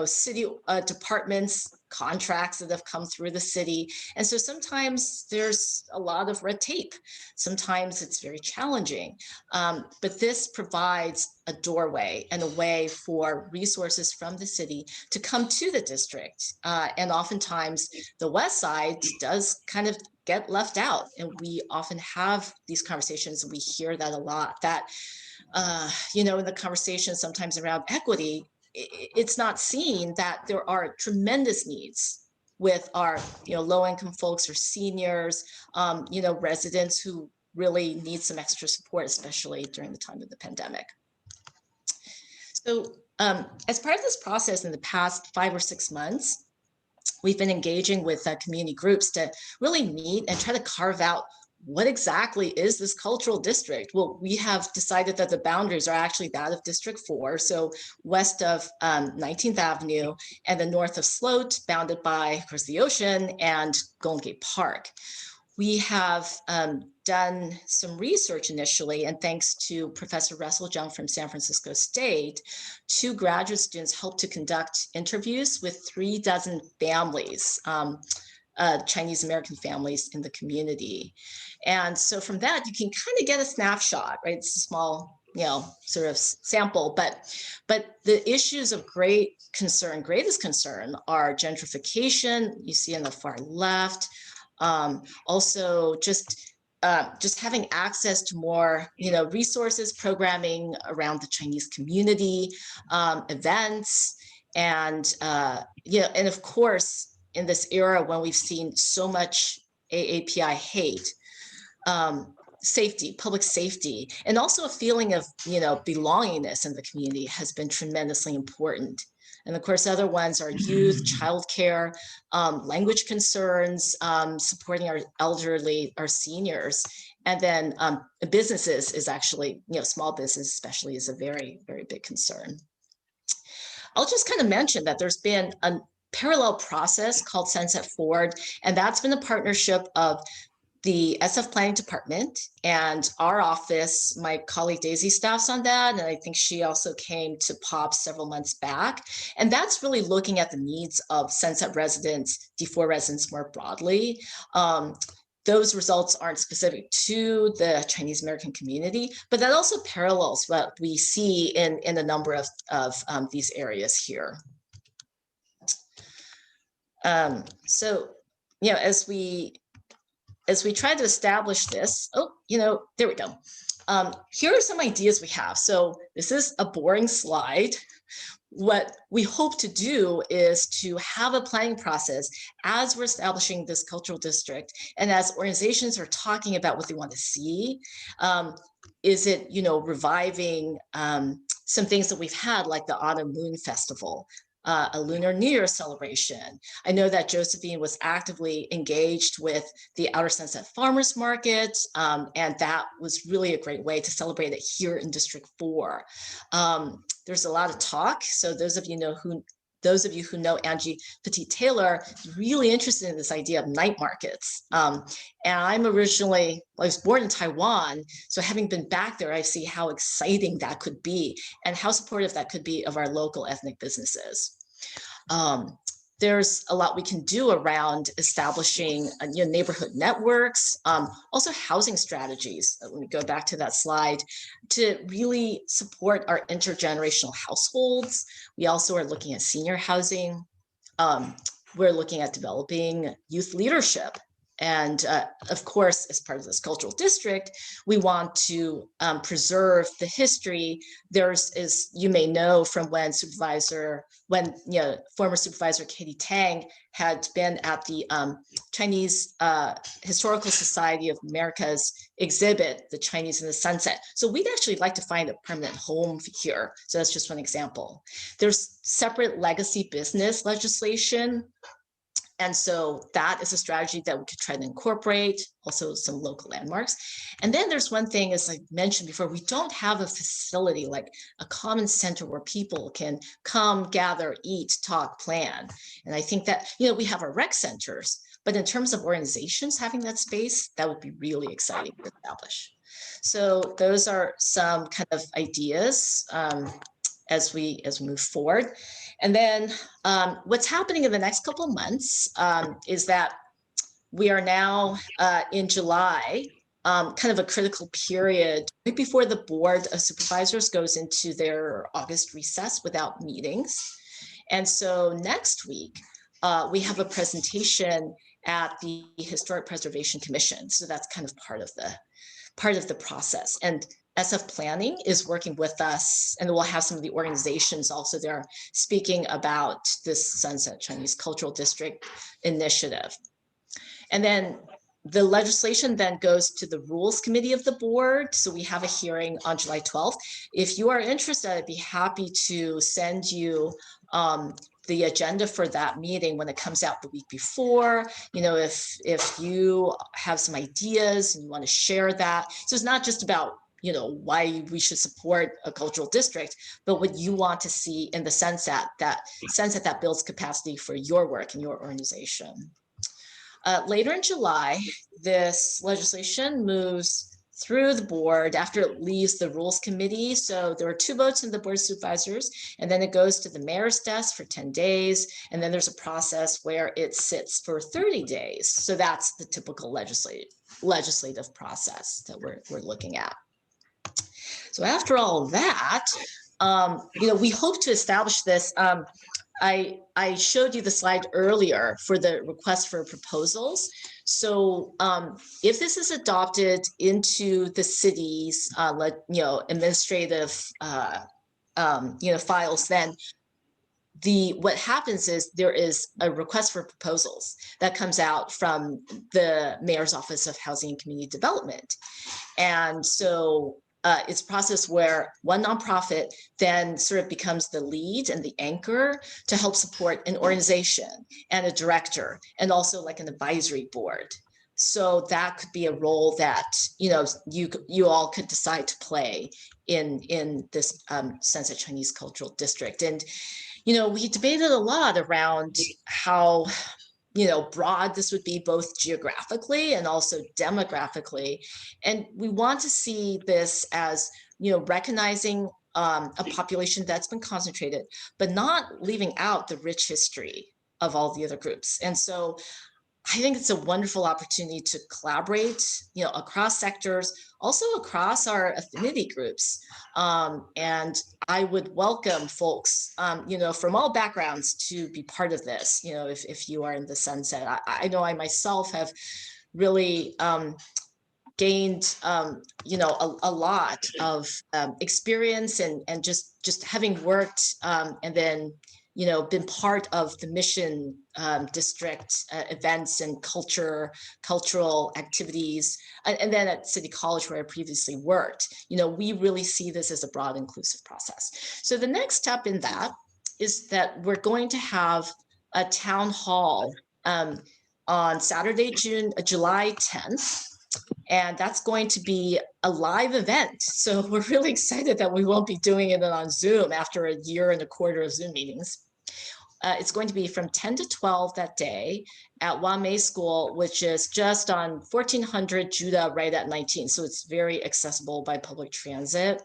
city departments, contracts that have come through the city. And so sometimes there's a lot of red tape. Sometimes it's very challenging. But this provides a doorway and a way for resources from the city to come to the district. And oftentimes the West Side does kind of get left out. And we often have these conversations, and we hear that a lot, that, in the conversation sometimes around equity, it's not seen that there are tremendous needs with our, low-income folks or seniors, residents who really need some extra support, especially during the time of the pandemic. So as part of this process in the past 5 or 6 months, we've been engaging with community groups to really meet and try to carve out what exactly is this cultural district? Well, we have decided that the boundaries are actually that of District 4, so west of 19th Avenue and the north of Sloat, bounded by, of course, the ocean and Golden Gate Park. We have done some research initially, and thanks to Professor Russell Jung from San Francisco State, 2 graduate students helped to conduct interviews with 36 families, Chinese American families in the community. And so from that, you can kind of get a snapshot, right? It's a small, sort of sample, but the issues of greatest concern are gentrification, you see on the far left, also just having access to more, resources, programming around the Chinese community, events, and and of course, in this era when we've seen so much AAPI hate, safety, public safety, and also a feeling of, belongingness in the community has been tremendously important. And of course, other ones are youth, childcare, language concerns, supporting our elderly, our seniors. And then businesses is actually, small business especially is a very, very big concern. I'll just kind of mention that there's been a parallel process called Sunset Forward, and that's been a partnership of the SF Planning Department and our office. My colleague Daisy staffs on that, and I think she also came to POP several months back. And that's really looking at the needs of Sunset residents, D4 residents more broadly. Those results aren't specific to the Chinese American community, but that also parallels what we see in a number of these areas here. So, as we try to establish this, there we go. Here are some ideas we have. So this is a boring slide. What we hope to do is to have a planning process as we're establishing this cultural district, and as organizations are talking about what they want to see. Is it, reviving some things that we've had, like the Autumn Moon Festival? a Lunar New Year celebration. I know that Josephine was actively engaged with the Outer Sunset Farmers Market, and that was really a great way to celebrate it here in District 4. There's a lot of talk, so those of you who know Angie Petit Taylor is really interested in this idea of night markets. And I was born in Taiwan, so having been back there, I see how exciting that could be and how supportive that could be of our local ethnic businesses. There's a lot we can do around establishing neighborhood networks, also housing strategies. Let me go back to that slide to really support our intergenerational households. We also are looking at senior housing. We're looking at developing youth leadership. And of course, as part of this cultural district, we want to preserve the history. As you may know, from when former supervisor Katie Tang had been at the Chinese Historical Society of America's exhibit, The Chinese in the Sunset. So we'd actually like to find a permanent home here. So that's just one example. There's separate legacy business legislation. And so that is a strategy that we could try to incorporate, also some local landmarks. And then there's one thing, as I mentioned before, we don't have a facility like a common center where people can come, gather, eat, talk, plan. And I think that, we have our rec centers, but in terms of organizations having that space, that would be really exciting to establish. So those are some kind of ideas as we move forward. And then what's happening in the next couple of months is that we are now in July, kind of a critical period right before the Board of Supervisors goes into their August recess without meetings. And so next week, we have a presentation at the Historic Preservation Commission. So that's kind of part of the process. And SF Planning is working with us, and we'll have some of the organizations also there speaking about this Sunset Chinese Cultural District initiative. And then the legislation then goes to the Rules Committee of the board. So we have a hearing on July 12th. If you are interested, I'd be happy to send you the agenda for that meeting when it comes out the week before. If you have some ideas and you want to share that. So it's not just about why we should support a cultural district, but what you want to see in the Sunset that builds capacity for your work and your organization. Later in July, this legislation moves through the board after it leaves the Rules Committee. So there are 2 votes in the Board of Supervisors, and then it goes to the mayor's desk for 10 days. And then there's a process where it sits for 30 days. So that's the typical legislative process that we're looking at. So after all that, we hope to establish this. I showed you the slide earlier for the request for proposals. So if this is adopted into the city's, administrative, files, then what happens is there is a request for proposals that comes out from the Mayor's Office of Housing and Community Development. And so it's a process where one nonprofit then sort of becomes the lead and the anchor to help support an organization and a director and also like an advisory board. So that could be a role that you all could decide to play in this Sunset Chinese Cultural District. And we debated a lot around how broad this would be both geographically and also demographically. And we want to see this as, recognizing a population that's been concentrated, but not leaving out the rich history of all the other groups. And so I think it's a wonderful opportunity to collaborate, across sectors, also across our affinity groups. And I would welcome folks, from all backgrounds to be part of this, if you are in the Sunset. I know I myself have really gained, a lot of experience and just having worked and then been part of the Mission District events and cultural activities. And then at City College, where I previously worked, we really see this as a broad inclusive process. So the next step in that is that we're going to have a town hall on Saturday, July 10th. And that's going to be a live event. So we're really excited that we won't be doing it on Zoom after a year and a quarter of Zoom meetings. It's going to be from 10 to 12 that day at Wamei School, which is just on 1400 Judah, right at 19. So it's very accessible by public transit.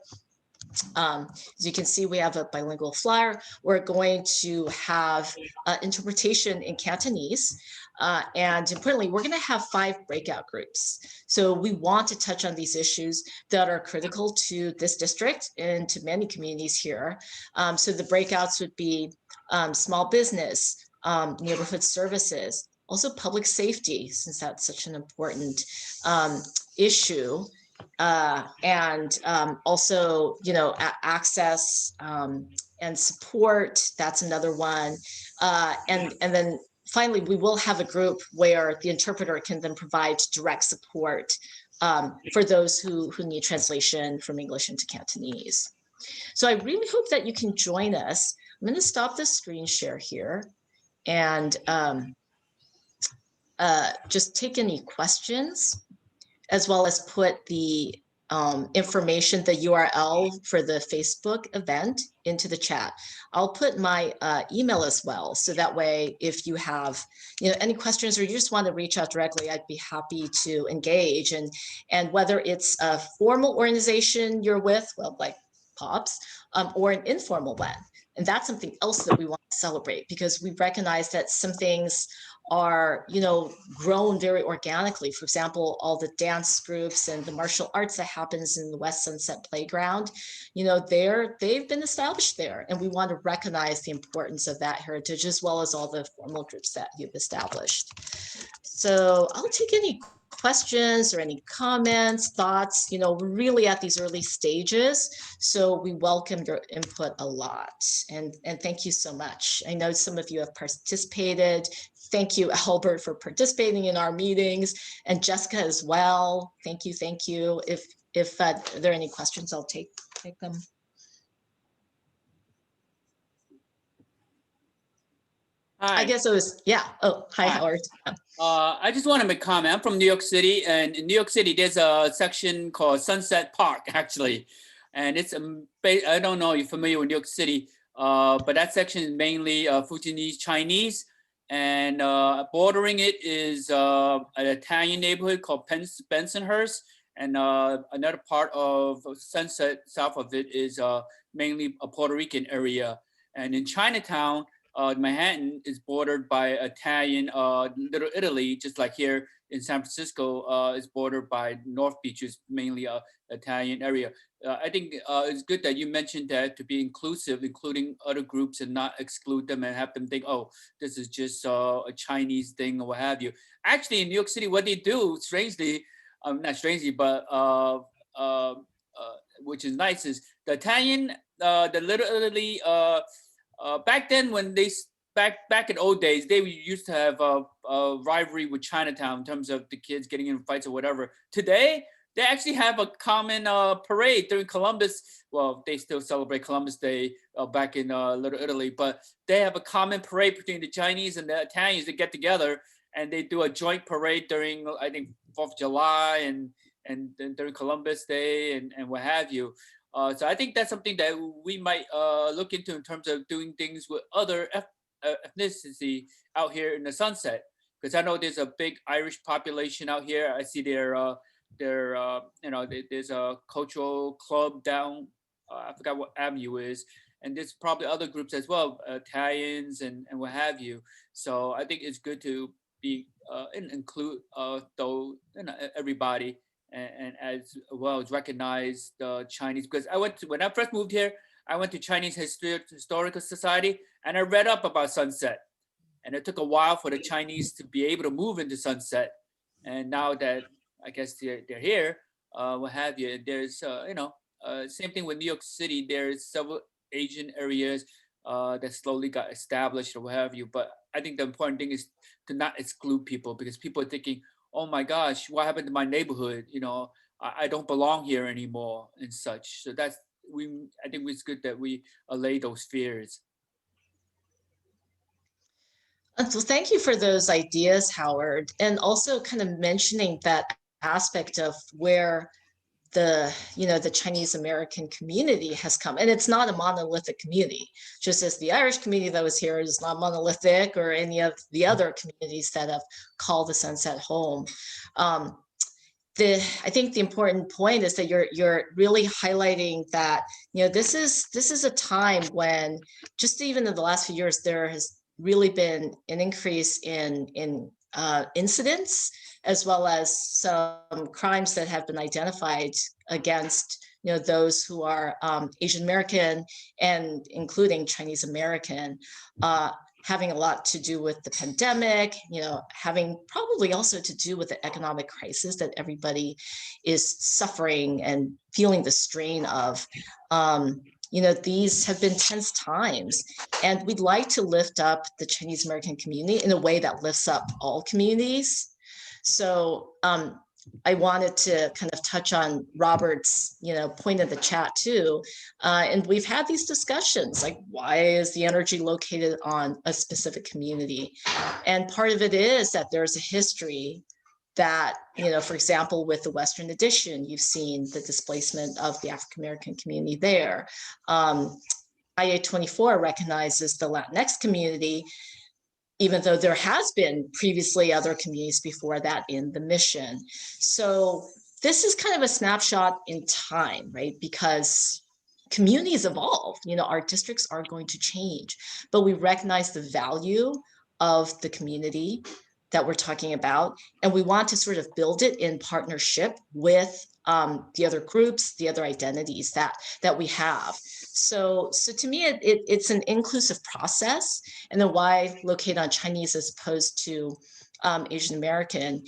As you can see, we have a bilingual flyer. We're going to have interpretation in Cantonese. And importantly, we're going to have 5 breakout groups. So we want to touch on these issues that are critical to this district and to many communities here. So the breakouts would be small business, neighborhood services, also public safety, since that's such an important issue. And also, you know, access and support, that's another one. And then finally, we will have a group where the interpreter can then provide direct support for those who need translation from English into Cantonese. So I really hope that you can join us. I'm going to stop the screen share here and just take any questions, as well as put the information, the URL for the Facebook event into the chat. I'll put my email as well. So that way, if you have any questions or you just want to reach out directly, I'd be happy to engage. And whether it's a formal organization you're with, well, like POPs, or an informal one. And that's something else that we want to celebrate, because we recognize that some things are, grown very organically. For example, all the dance groups and the martial arts that happens in the West Sunset Playground, they've been established there. And we want to recognize the importance of that heritage, as well as all the formal groups that you've established. So I'll take any questions or any comments, thoughts. We're really at these early stages, so we welcome your input a lot. And thank you so much. I know some of you have participated. Thank you, Albert, for participating in our meetings, and Jessica as well. Thank you, thank you. If there are any questions, I'll take them. Hi. I guess it was, yeah. Oh, hi, Howard. I just want to make a comment. I'm from New York City, and in New York City, there's a section called Sunset Park, actually. And it's, I don't know if you're familiar with New York City, but that section is mainly Fujianese Chinese. And bordering it is an Italian neighborhood called Bensonhurst. And another part of Sunset, south of it, is mainly a Puerto Rican area. And in Chinatown, Manhattan is bordered by Italian, Little Italy, just like here in San Francisco is bordered by North Beach, is mainly a Italian area. I think it's good that you mentioned that, to be inclusive, including other groups and not exclude them and have them think, oh, this is just a Chinese thing or what have you. Actually, in New York City, what they do, strangely, not strangely, but which is nice, is the Italian, the Little Italy, back then, when they back in old days, they used to have a rivalry with Chinatown in terms of the kids getting in fights or whatever. Today, they actually have a common parade during Columbus. Well, they still celebrate Columbus Day back in Little Italy, but they have a common parade between the Chinese and the Italians. They get together and they do a joint parade during, I think, 4th of July and during Columbus Day and what have you. So I think that's something that we might look into in terms of doing things with other ethnicity out here in the Sunset, because I know there's a big Irish population out here. I see there's a cultural club down, I forgot what avenue is, and there's probably other groups as well, Italians and what have you. So I think it's good to be include everybody. And as well as recognize the Chinese, because when I first moved here, I went to Chinese Historical Society and I read up about Sunset, and it took a while for the Chinese to be able to move into Sunset. And now that I guess they're here, what have you, there's same thing with New York City. There's several Asian areas that slowly got established or what have you. But I think the important thing is to not exclude people, because people are thinking, oh my gosh, what happened to my neighborhood? I don't belong here anymore and such. So I think it's good that we allay those fears. So thank you for those ideas, Howard, and also kind of mentioning that aspect of where the Chinese American community has come, and it's not a monolithic community, just as the Irish community that was here is not monolithic, or any of the other communities that have called the Sunset home. I think the important point is that you're really highlighting that this is a time when, just even in the last few years, there has really been an increase in incidents, as well as some crimes that have been identified against those who are Asian American, and including Chinese American, having a lot to do with the pandemic, having probably also to do with the economic crisis that everybody is suffering and feeling the strain of. These have been tense times, and we'd like to lift up the Chinese American community in a way that lifts up all communities. So I wanted to kind of touch on Robert's, point in the chat too. And we've had these discussions, like, why is the energy located on a specific community? And part of it is that there's a history that, for example, with the Western Addition, you've seen the displacement of the African-American community there. IA-24 recognizes the Latinx community, even though there has been previously other communities before that in the mission. So this is kind of a snapshot in time, right? Because communities evolve, our districts are going to change, but we recognize the value of the community that we're talking about, and we want to sort of build it in partnership with the other groups, the other identities that we have. So to me, it's an inclusive process. And then why locate on Chinese as opposed to Asian American?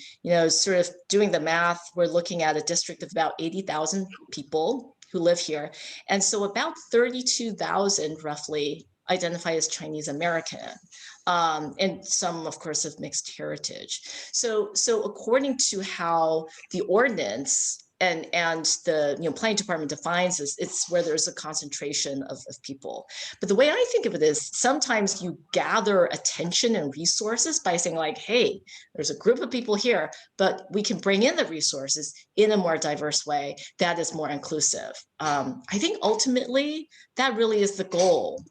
Sort of doing the math, we're looking at a district of about 80,000 people who live here, and so about 32,000 roughly identify as Chinese American. And some, of course, of mixed heritage. So according to how the ordinance and the planning department defines this, it's where there's a concentration of people. But the way I think of it is, sometimes you gather attention and resources by saying, like, hey, there's a group of people here, but we can bring in the resources in a more diverse way that is more inclusive. I think ultimately that really is the goal,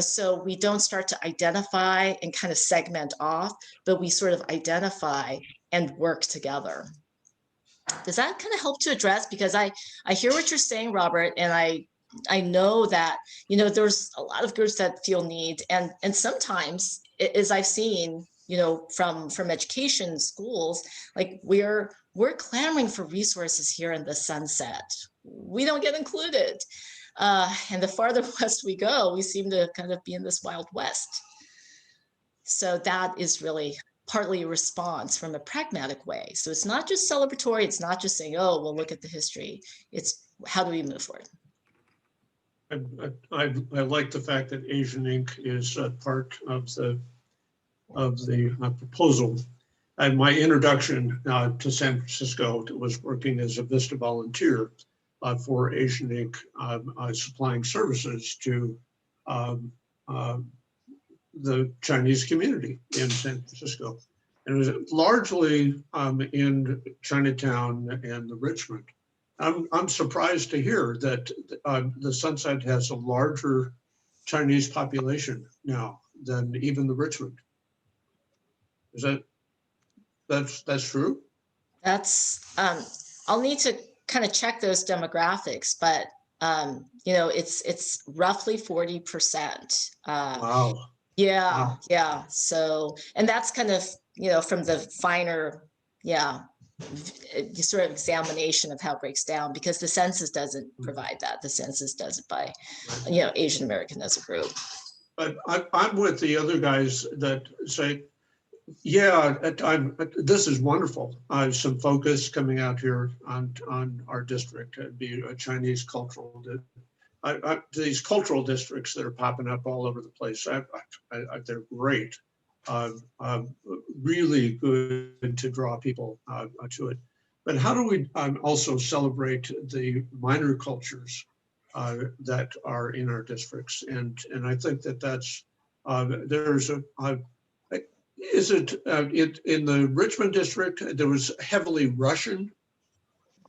so we don't start to identify and kind of segment off, but we sort of identify and work together. Does that kind of help to address? Because I hear what you're saying, Robert, and I know that, there's a lot of groups that feel need, and sometimes, as I've seen, from education schools, like we're clamoring for resources here in the Sunset. We don't get included. And the farther west we go, we seem to kind of be in this Wild West. So that is really partly a response from a pragmatic way. So it's not just celebratory. It's not just saying, oh, well, look at the history. It's how do we move forward? I like the fact that Asian Inc. is part of the proposal. And my introduction to San Francisco was working as a Vista volunteer for Asian Inc. Supplying services to the Chinese community in San Francisco. And it was largely in Chinatown and the Richmond. I'm surprised to hear that the Sunset has a larger Chinese population now than even the Richmond. Is that's true? That's I'll need to kind of check those demographics, but it's roughly 40%. Wow. Yeah, Wow. yeah. So, and that's kind of, from the finer, sort of examination of how it breaks down, because the census doesn't provide that. The census does it by, Asian American as a group. But I'm with the other guys that say, yeah, this is wonderful. Some focus coming out here on our district. It'd be a Chinese cultural. These cultural districts that are popping up all over the place, they're great. Really good to draw people to it. But how do we also celebrate the minor cultures that are in our districts? And I think that's there's Is it, in the Richmond district, there was heavily Russian,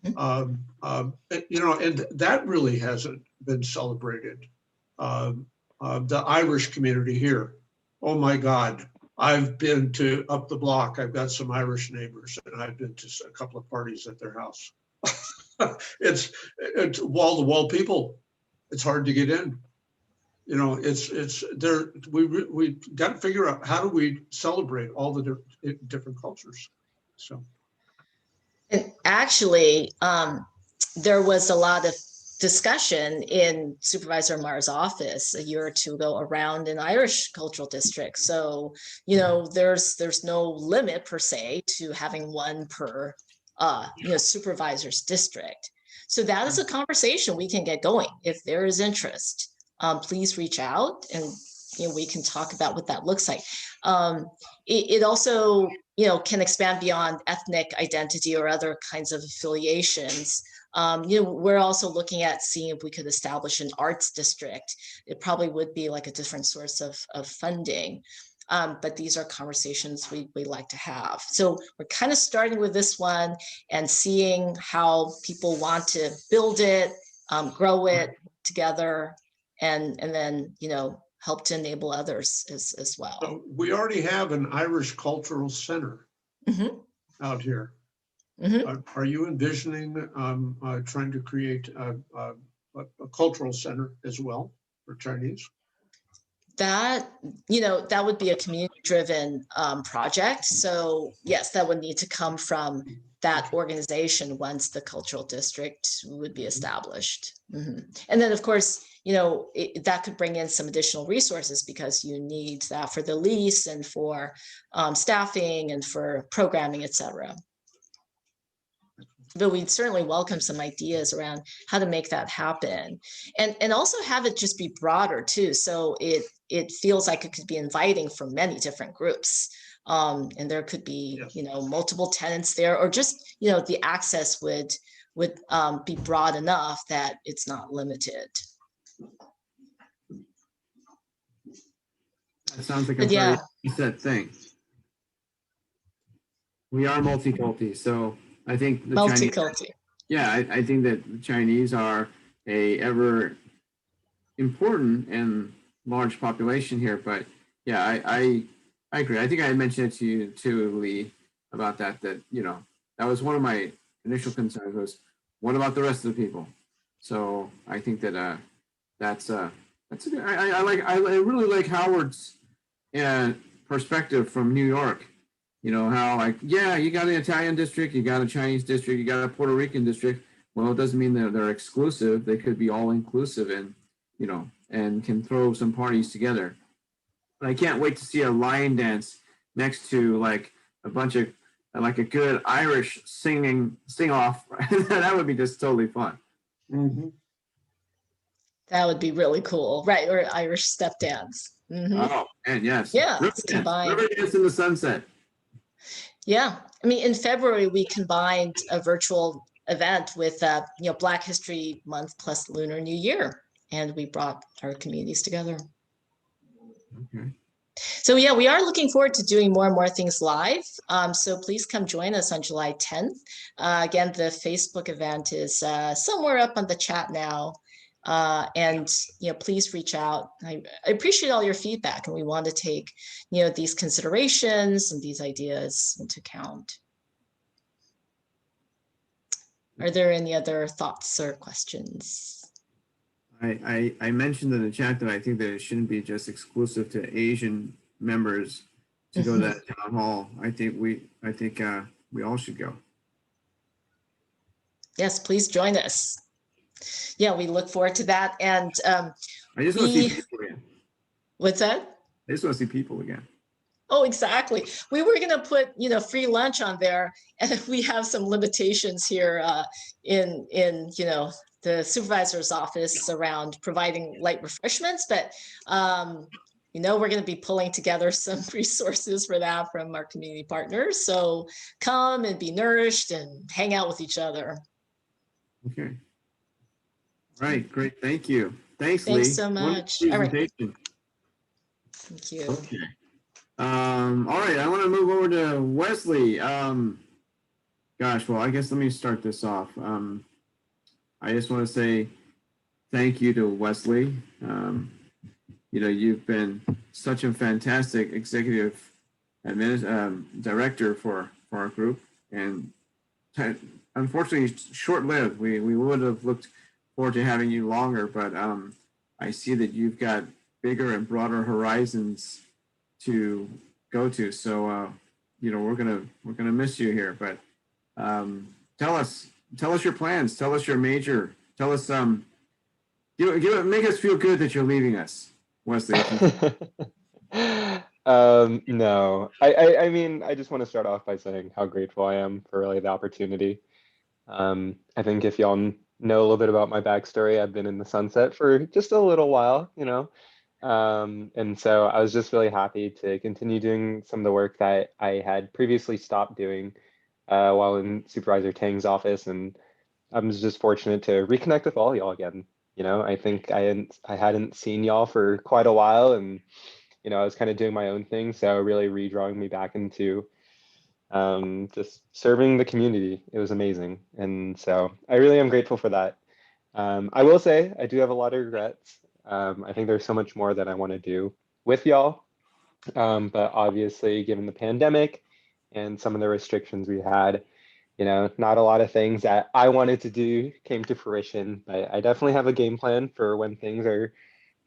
and that really hasn't been celebrated. The Irish community here, oh my God, I've been to up the block. I've got some Irish neighbors, and I've been to a couple of parties at their house. It's wall-to-wall people. It's hard to get in. It's there. We got to figure out how do we celebrate all the different cultures. So, And actually, there was a lot of discussion in Supervisor Marr's office a year or two ago around an Irish cultural district. So, there's no limit per se to having one per, supervisor's district. So that is a conversation we can get going if there is interest. Please reach out and we can talk about what that looks like. It also can expand beyond ethnic identity or other kinds of affiliations. We're also looking at seeing if we could establish an arts district. It probably would be like a different source of funding. But these are conversations we like to have. So we're kind of starting with this one and seeing how people want to build it, grow it together, and then help to enable others as well. So we already have an Irish Cultural Center out here. Are you envisioning trying to create a cultural center as well for Chinese? That would be a community-driven project. So yes, that would need to come from that organization once the cultural district would be established. And then of course, that could bring in some additional resources because you need that for the lease and for staffing and for programming, etc. But we'd certainly welcome some ideas around how to make that happen, and also have it just be broader too. So it feels like it could be inviting for many different groups, and there could be multiple tenants there, or just the access would be broad enough that it's not limited. That sounds like a very set thing. We are multi-culti, so I think the multi-culti. I think that the Chinese are a ever important and large population here. But yeah, I agree. I think I mentioned it to you too, Lee, about that that was one of my initial concerns was what about the rest of the people? So I think that that's a good, I really like Howard's perspective from New York. How you got an Italian district, you got a Chinese district, you got a Puerto Rican district. Well, it doesn't mean that they're exclusive. They could be all inclusive and, and can throw some parties together. But I can't wait to see a lion dance next to like a bunch of a good Irish sing off. That would be just totally fun. That would be really cool. Right. Or Irish step dance. Oh, and yes. Yeah. River dance in the sunset. Yeah, I mean, in February, we combined a virtual event with, Black History Month plus Lunar New Year, and we brought our communities together. Okay. So yeah, we are looking forward to doing more and more things live. So please come join us on July 10th. Again, the Facebook event is somewhere up on the chat now. And please reach out. I appreciate all your feedback, and we want to take these considerations and these ideas into account. Are there any other thoughts or questions? I mentioned in the chat that I think that it shouldn't be just exclusive to Asian members to go to that town hall. I think we all should go. Yes, please join us. Yeah, we look forward to that. And I just want to see people again. What's that? I just want to see people again. Oh, exactly. We were going to put, free lunch on there, and we have some limitations here in the supervisor's office around providing light refreshments, but we're going to be pulling together some resources for that from our community partners. So come and be nourished and hang out with each other. Okay. Right, great. Thank you. Thanks, Lee. Thanks so much. All right. Thank you. Okay. All right, I want to move over to Wesley. Gosh, well, I guess let me start this off. I just want to say thank you to Wesley. You've been such a fantastic executive director for our group, and unfortunately short-lived. We would have looked forward to having you longer, but I see that you've got bigger and broader horizons to go to. So we're gonna miss you here. But tell us your plans. Tell us your major. Tell us make us feel good that you're leaving us, Wesley. No, I mean, I just want to start off by saying how grateful I am for really the opportunity. I think if y'all know a little bit about my backstory, I've been in the sunset for just a little while, and so I was just really happy to continue doing some of the work that I had previously stopped doing while in Supervisor Tang's office, and I was just fortunate to reconnect with all y'all again. I think I hadn't seen y'all for quite a while, and I was kind of doing my own thing, so really redrawing me back into just serving the community. It was amazing, and so I really am grateful for that. I will say I do have a lot of regrets. I think there's so much more that I want to do with y'all, but obviously, given the pandemic and some of the restrictions we had, not a lot of things that I wanted to do came to fruition. But I definitely have a game plan for when things are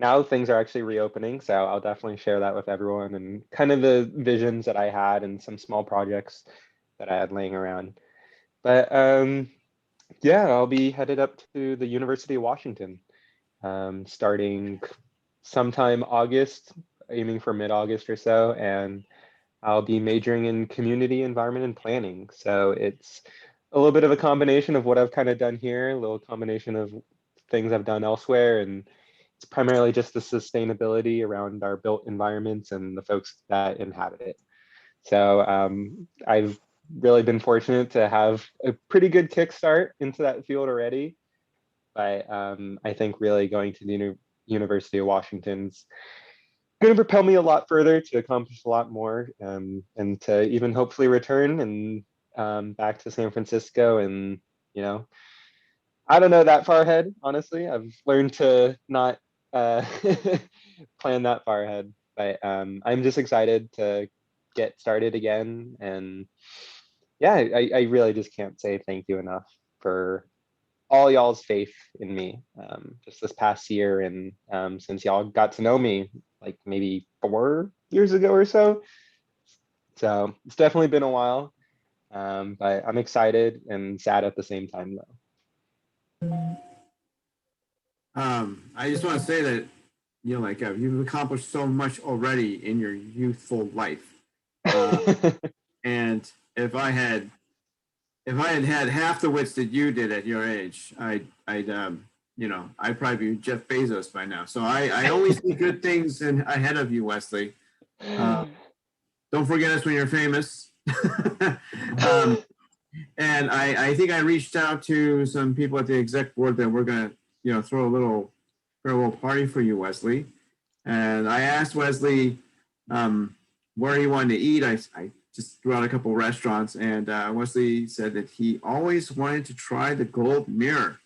actually reopening. So I'll definitely share that with everyone and kind of the visions that I had and some small projects that I had laying around. But yeah, I'll be headed up to the University of Washington starting sometime August, aiming for mid-August or so. And I'll be majoring in community environment and planning. So it's a little bit of a combination of what I've kind of done here, a little combination of things I've done elsewhere, and it's primarily just the sustainability around our built environments and the folks that inhabit it. So I've really been fortunate to have a pretty good kickstart into that field already. But I think really going to the University of Washington's going to propel me a lot further to accomplish a lot more, and to even hopefully return and back to San Francisco. And I don't know that far ahead, honestly. I've learned to not plan that far ahead, but I'm just excited to get started again. And yeah, I really just can't say thank you enough for all y'all's faith in me just this past year, and since y'all got to know me like maybe 4 years ago or so. So it's definitely been a while, but I'm excited and sad at the same time though. I just want to say that you've accomplished so much already in your youthful life, and if I had had half the wits that you did at your age, I'd probably be Jeff Bezos by now. So I only see good things ahead of you, Wesley. Don't forget us when you're famous. And I think I reached out to some people at the exec board that we're going to throw a little farewell party for you, Wesley. And I asked Wesley where he wanted to eat. I just threw out a couple restaurants, and Wesley said that he always wanted to try the Gold Mirror.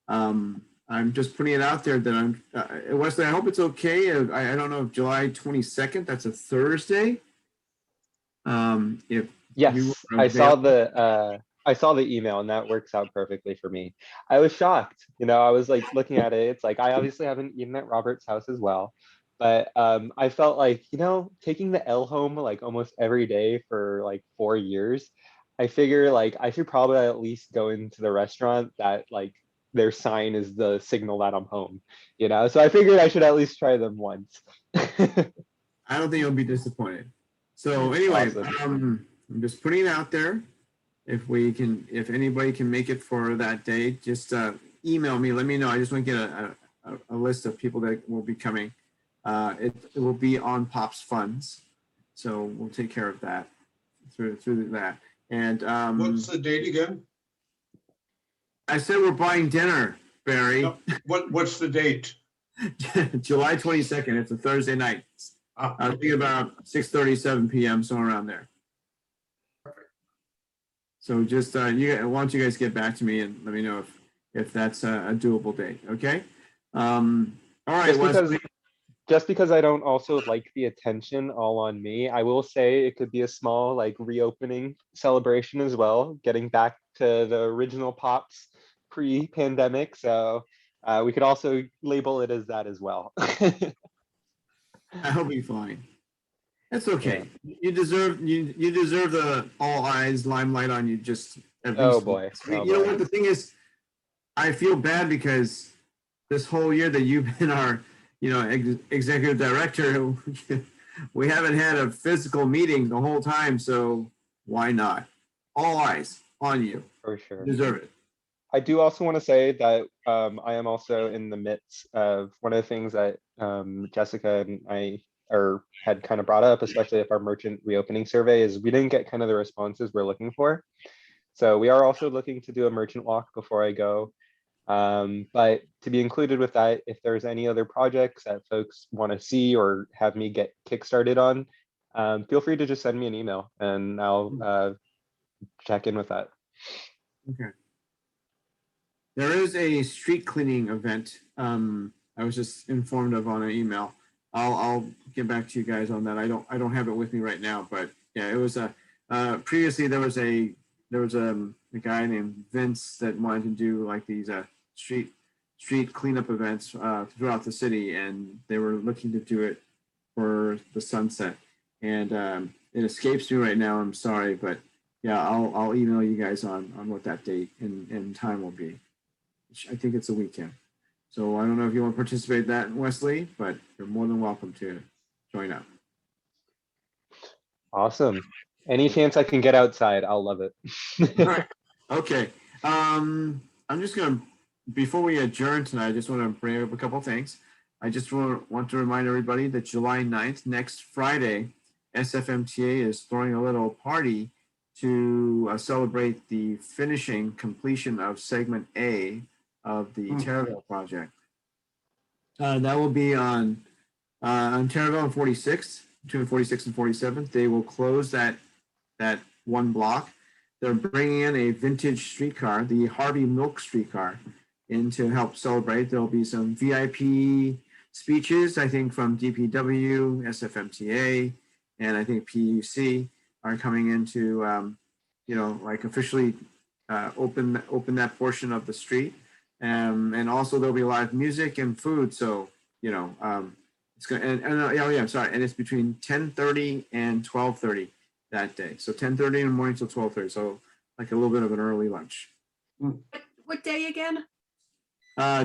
I'm just putting it out there that Wesley, I hope it's okay. I don't know if July 22nd, that's a Thursday. Yes, I saw the email, and that works out perfectly for me. I was shocked. I was like looking at it. It's like I obviously haven't eaten at Robert's house as well, but I felt like taking the L home like almost every day for like 4 years. I figure like I should probably at least go into the restaurant that like their sign is the signal that I'm home. So I figured I should at least try them once. I don't think you'll be disappointed. So anyway, awesome. I'm just putting it out there. If anybody can make it for that day, just email me. Let me know. I just want to get a list of people that will be coming. It will be on Pop's funds, so we'll take care of that through that. And what's the date again? I said we're buying dinner, Barry. No, what's the date? July 22nd. It's a Thursday night. I think about 6:30, 7 p.m., somewhere around there. So just, why don't you guys get back to me and let me know if that's a doable date, okay? All right, Just because I don't also like the attention all on me, I will say it could be a small like reopening celebration as well, getting back to the original Pops pre-pandemic. So we could also label it as that as well. I'll be fine. That's okay. Yeah. You deserve the all eyes limelight on you just every Oh boy. You know what the thing is, I feel bad because this whole year that you've been our executive director, we haven't had a physical meeting the whole time, so why not? All eyes on you. For sure. You deserve it. I do also want to say that I am also in the midst of one of the things that Jessica and I had kind of brought up, especially if our merchant reopening survey, is we didn't get kind of the responses we're looking for. So we are also looking to do a merchant walk before I go. But to be included with that, if there's any other projects that folks want to see or have me get kickstarted on, feel free to just send me an email and I'll check in with that. Okay. There is a street cleaning event I was just informed of on an email. I'll get back to you guys on that. I don't have it with me right now, but yeah, it was previously there was a guy named Vince that wanted to do like these street cleanup events throughout the city, and they were looking to do it for the Sunset. And it escapes me right now. I'm sorry, but yeah, I'll email you guys on what that date and time will be. I think it's a weekend. So I don't know if you want to participate in that, Wesley, but you're more than welcome to join up. Awesome. Any chance I can get outside, I'll love it. All right. Okay. I'm just going to, before we adjourn tonight, I just want to bring up a couple of things. I just want to remind everybody that July 9th, next Friday, SFMTA is throwing a little party to celebrate the completion of segment A of the Terraville project. That will be on Terraville and 46th, between 46th and 47th. They will close that one block. They're bringing in a vintage streetcar, the Harvey Milk streetcar, in to help celebrate. There'll be some VIP speeches, I think, from DPW, SFMTA, and I think PUC are coming in to, like officially open that portion of the street. And also there'll be live music and food. So, it's going to, I'm sorry. And it's between 10:30 and 12:30 that day. So 10:30 in the morning till 12:30. So like a little bit of an early lunch. What day again?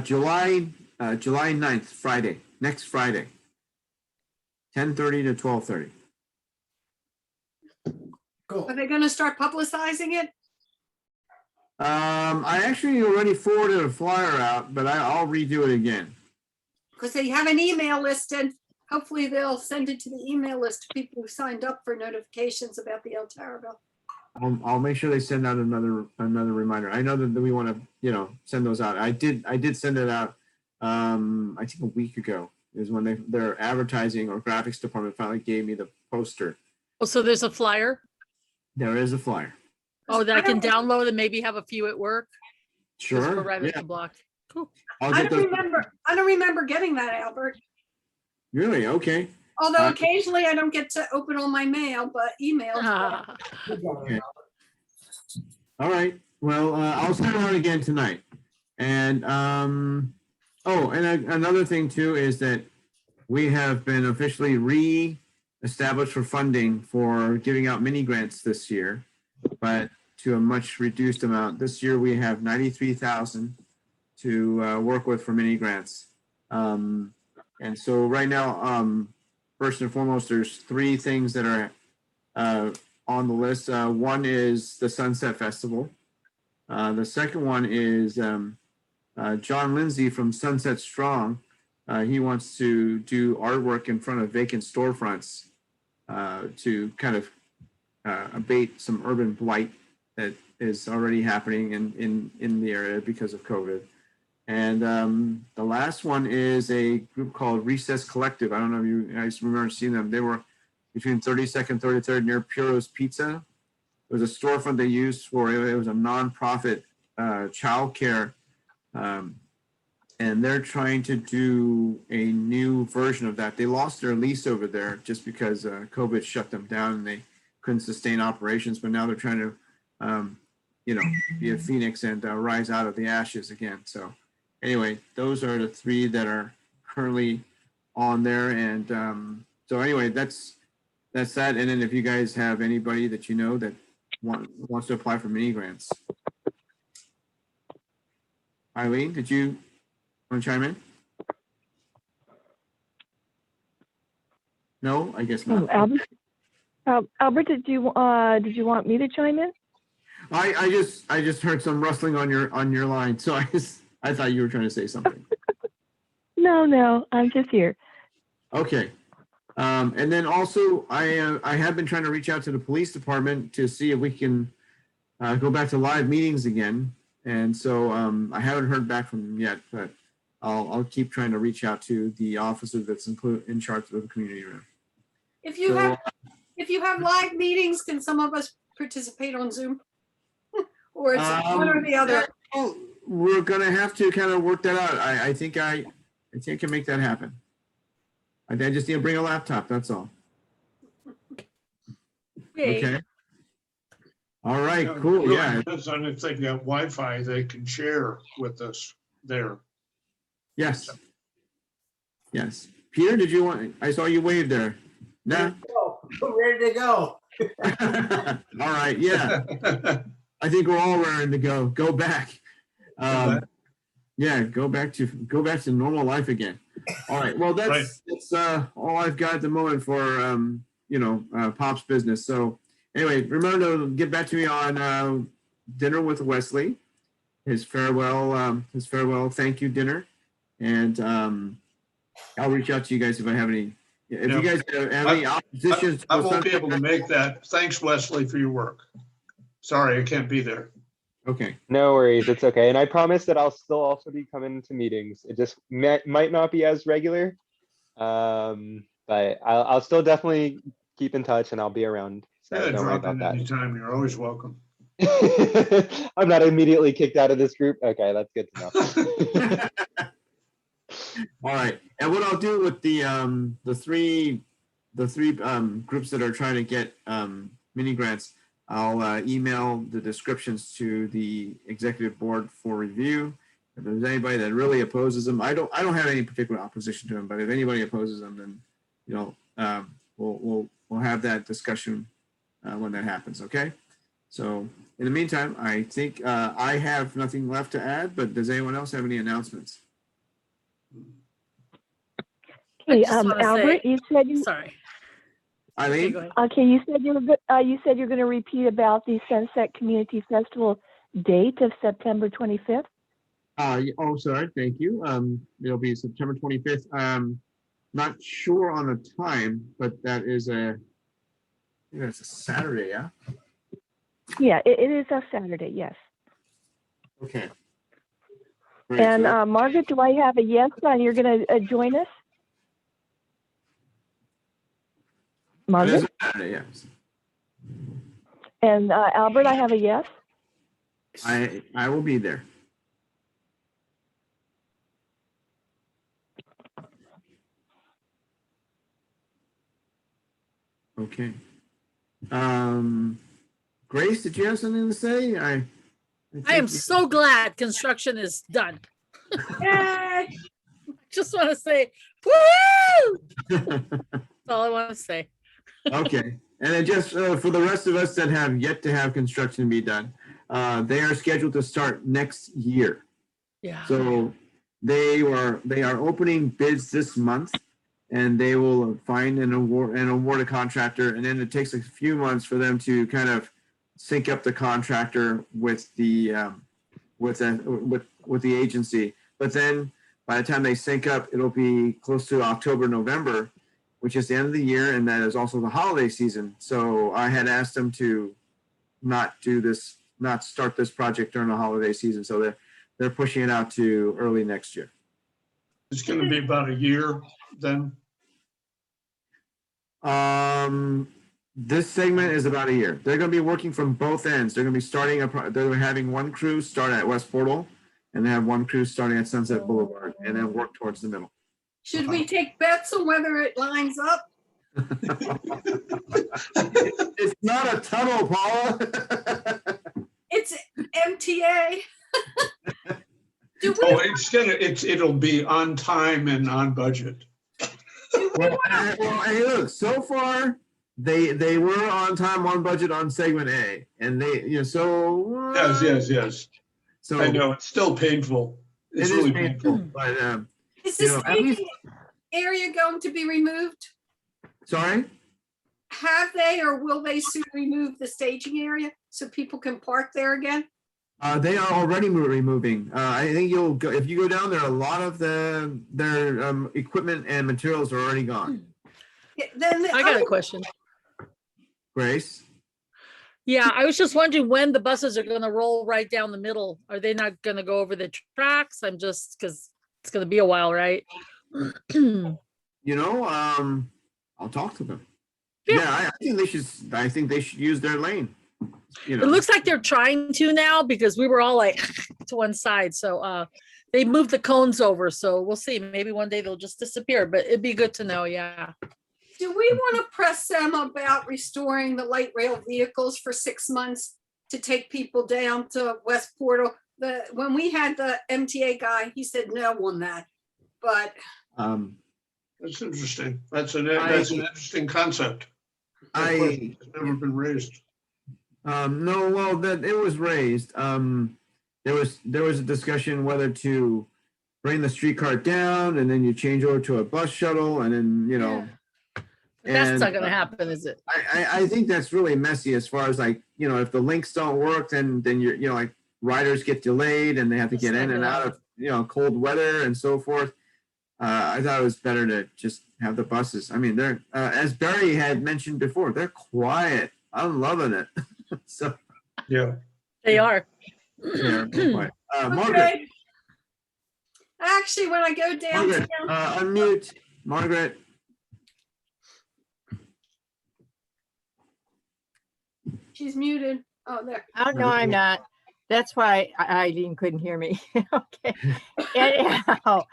July 9th, Friday, next Friday, 10:30 to 12:30. Cool. Are they going to start publicizing it? I actually already forwarded a flyer out, but I'll redo it again. Because they have an email list, and hopefully they'll send it to the email list of people who signed up for notifications about the El Terraville. I'll make sure they send out another reminder. I know that we want to, send those out. I did send it out. I think a week ago is when their advertising or graphics department finally gave me the poster. Oh, so there's a flyer? There is a flyer. Oh, that I can download and maybe have a few at work? Sure. Right at the block. Cool. I don't remember getting that, Albert. Really? Okay. Although occasionally I don't get to open all my mail, but email. Okay. All right. Well, I'll send it out again tonight. And another thing too is that we have been officially re-established for funding for giving out mini grants this year, but to a much reduced amount. This year we have 93,000 to work with for mini grants. And so right now, first and foremost, there's three things that are on the list. One is the Sunset Festival. The second one is John Lindsay from Sunset Strong. He wants to do artwork in front of vacant storefronts to kind of abate some urban blight that is already happening in the area because of COVID. And the last one is a group called Recess Collective. I don't know if you guys remember seeing them. They were between 32nd and 33rd near Puro's Pizza. It was a storefront they used for, it was a nonprofit childcare. And they're trying to do a new version of that. They lost their lease over there just because COVID shut them down and they couldn't sustain operations. But now they're trying to, be a phoenix and rise out of the ashes again. So anyway, those are the three that are currently on there. And so anyway, that's that. And then if you guys have anybody that you know that wants to apply for mini grants. Eileen, did you want to chime in? No, I guess not. Albert, did you want me to chime in? I just heard some rustling on your line, so I thought you were trying to say something. No, I'm just here. Okay. And then also, I have been trying to reach out to the police department to see if we can go back to live meetings again. And so I haven't heard back from them yet, but I'll keep trying to reach out to the officer that's in charge of the community room. If you have live meetings, can some of us participate on Zoom? Or it's one or the other? We're gonna have to kind of work that out. I think I can make that happen. I just need to bring a laptop, that's all. Okay. All right, cool, Really yeah. depends on if they've got Wi-Fi they can share with us there. Yes. Yes. Peter, did you want, I saw you wave there. No? Ready to go. All right, yeah. I think we're all raring to go. Go back. Yeah, go back to normal life again. All right. Well, that's all I've got at the moment for Pop's business. So anyway, remember to get back to me on dinner with Wesley, his farewell thank you dinner, and I'll reach out to you guys if I have any. If you guys have any oppositions, I won't be able to make that. Thanks, Wesley, for your work. Sorry, I can't be there. Okay. No worries, it's okay. And I promise that I'll still also be coming to meetings. It just might not be as regular, but I'll still definitely keep in touch and I'll be around. So Yeah, don't worry drop about in that. anytime. You're always welcome. I'm not immediately kicked out of this group. Okay, that's good to know. All right, and what I'll do with the three groups that are trying to get mini grants, I'll email the descriptions to the executive board for review. If there's anybody that really opposes them, I don't have any particular opposition to them, but if anybody opposes them, then we'll have that discussion when that happens. Okay. So in the meantime, I think I have nothing left to add, but does anyone else have any announcements? Hey, Albert, you said you. Sorry. Eileen? Okay, you said you're going to repeat about the Sunset Community Festival date of September 25th. Oh, sorry. Thank you. It'll be September 25th. Not sure on the time, but that is it's a Saturday, yeah? Yeah, it is a Saturday, yes. Okay. Great. And So Margaret, do I have a yes on you're going to join us? it is Margaret? a Saturday, yes. And Albert, I have a yes. I will be there. Okay. Grace, did you have something to say? I am so glad construction is done. Yay! Just want to say, woo! That's all I want to say. Okay. And then just for the rest of us that have yet to have construction be done, they are scheduled to start next year. Yeah. So they are opening bids this month, and they will find and award a contractor, and then it takes a few months for them to kind of sync up the contractor with the agency. But then by the time they sync up, it'll be close to October, November, which is the end of the year, and that is also the holiday season. So I had asked them to not start this project during the holiday season. So they're pushing it out to early next year. It's going to be about a year then. This segment is about a year. They're going to be working from both ends. They're going to be they're having one crew start at West Portal and they have one crew starting at Sunset Boulevard and then work towards the middle. Should we take bets on whether it lines up? It's not a tunnel, Paula. It's MTA. It'll be on time and on budget. Well, hey, look, so far they were on time, on budget on segment A, and they, so yes. So I know it's still painful. It's really painful. But is the staging area going to be removed? Sorry? Have they or will they soon remove the staging area so people can park there again? They are already removing. I think you'll go if you go down there. A lot of their equipment and materials are already gone. Then I got a question. Grace. Yeah, I was just wondering when the buses are going to roll right down the middle. Are they not going to go over the tracks? I'm just because it's going to be a while, right? I'll talk to them. Yeah, I think they should use their lane. It looks like they're trying to now because we were all like to one side. So they moved the cones over. So we'll see. Maybe one day they'll just disappear, but it'd be good to know. Yeah. Do we want to press them about restoring the light rail vehicles for 6 months to take people down to West Portal? When we had the MTA guy, he said no on that. But that's interesting. That's an interesting concept. It's never been raised. No, well, it was raised. There was a discussion whether to bring the streetcar down and then you change over to a bus shuttle and then That's not going to happen, is it? I think that's really messy as far as if the links don't work, then you're riders get delayed and they have to get in and out of cold weather and so forth. I thought it was better to just have the buses. I mean, they're as Barry had mentioned before, they're quiet. I'm loving it. So yeah, they are. Yeah, quiet. Margaret. Okay. Actually, when I go down Margaret, unmute Margaret. She's muted. Oh, there. Oh, no, I'm not. That's why Eileen couldn't hear me. Okay. Anyhow,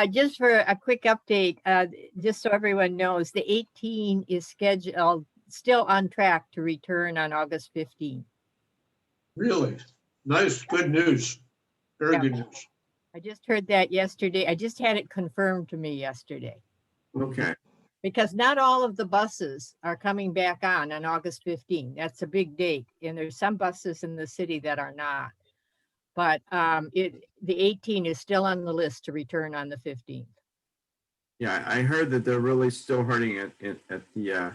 just for a quick update, just so everyone knows, the 18 is scheduled, still on track to return on August 15. Really? Nice. Good news. Very good news. I just heard that yesterday. I just had it confirmed to me yesterday. Okay. Because not all of the buses are coming back on August 15. That's a big date. And there's some buses in the city that are not. But the 18 is still on the list to return on the 15th. Yeah, I heard that they're really still hurting it at the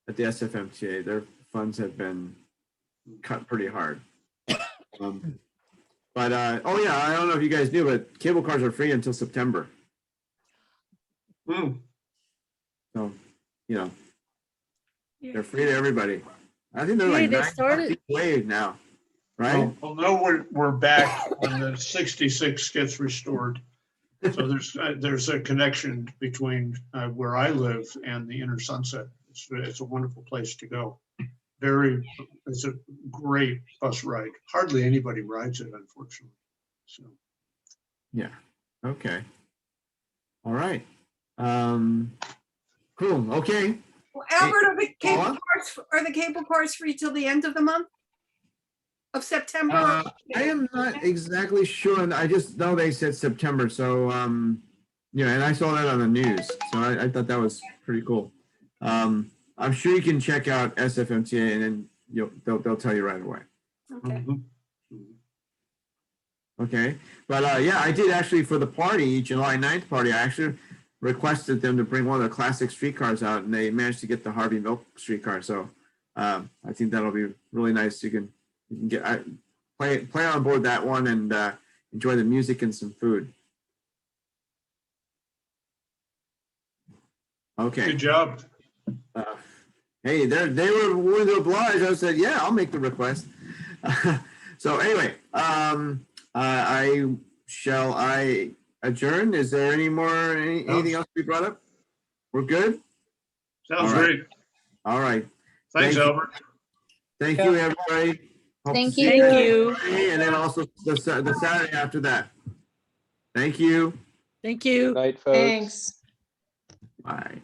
SFMTA. Their funds have been cut pretty hard. But I don't know if you guys knew, but cable cars are free until September. So, they're free to everybody. I think they're like they started wave now, right? Well, no, we're back when the 66 gets restored. So there's a connection between where I live and the inner Sunset. It's a wonderful place to go. It's a great bus ride. Hardly anybody rides it, unfortunately. So. Yeah. Okay. All right. Cool. Okay. Well, Albert, are the cable cars free till the end of the month of September? I am not exactly sure, and I just know they said September. So and I saw that on the news, so I thought that was pretty cool. I'm sure you can check out SFMTA, and then they'll tell you right away. Okay. Okay, but I did actually for the party, July 9th party. I actually requested them to bring one of the classic streetcars out, and they managed to get the Harvey Milk streetcar. So I think that'll be really nice. You can get play on board that one and enjoy the music and some food. Okay. Good job. Hey, they were willing to oblige. I said, yeah, I'll make the request. So anyway, I adjourn? Is there anything else to be brought up? We're good? Sounds All right. great. All right. Thanks, Thank you. Albert. Thank you, everybody. Hope to Thank see you. Thank you. Friday, and then also the Saturday after that. Thank you. Thank you. Night, folks. Thanks. Bye.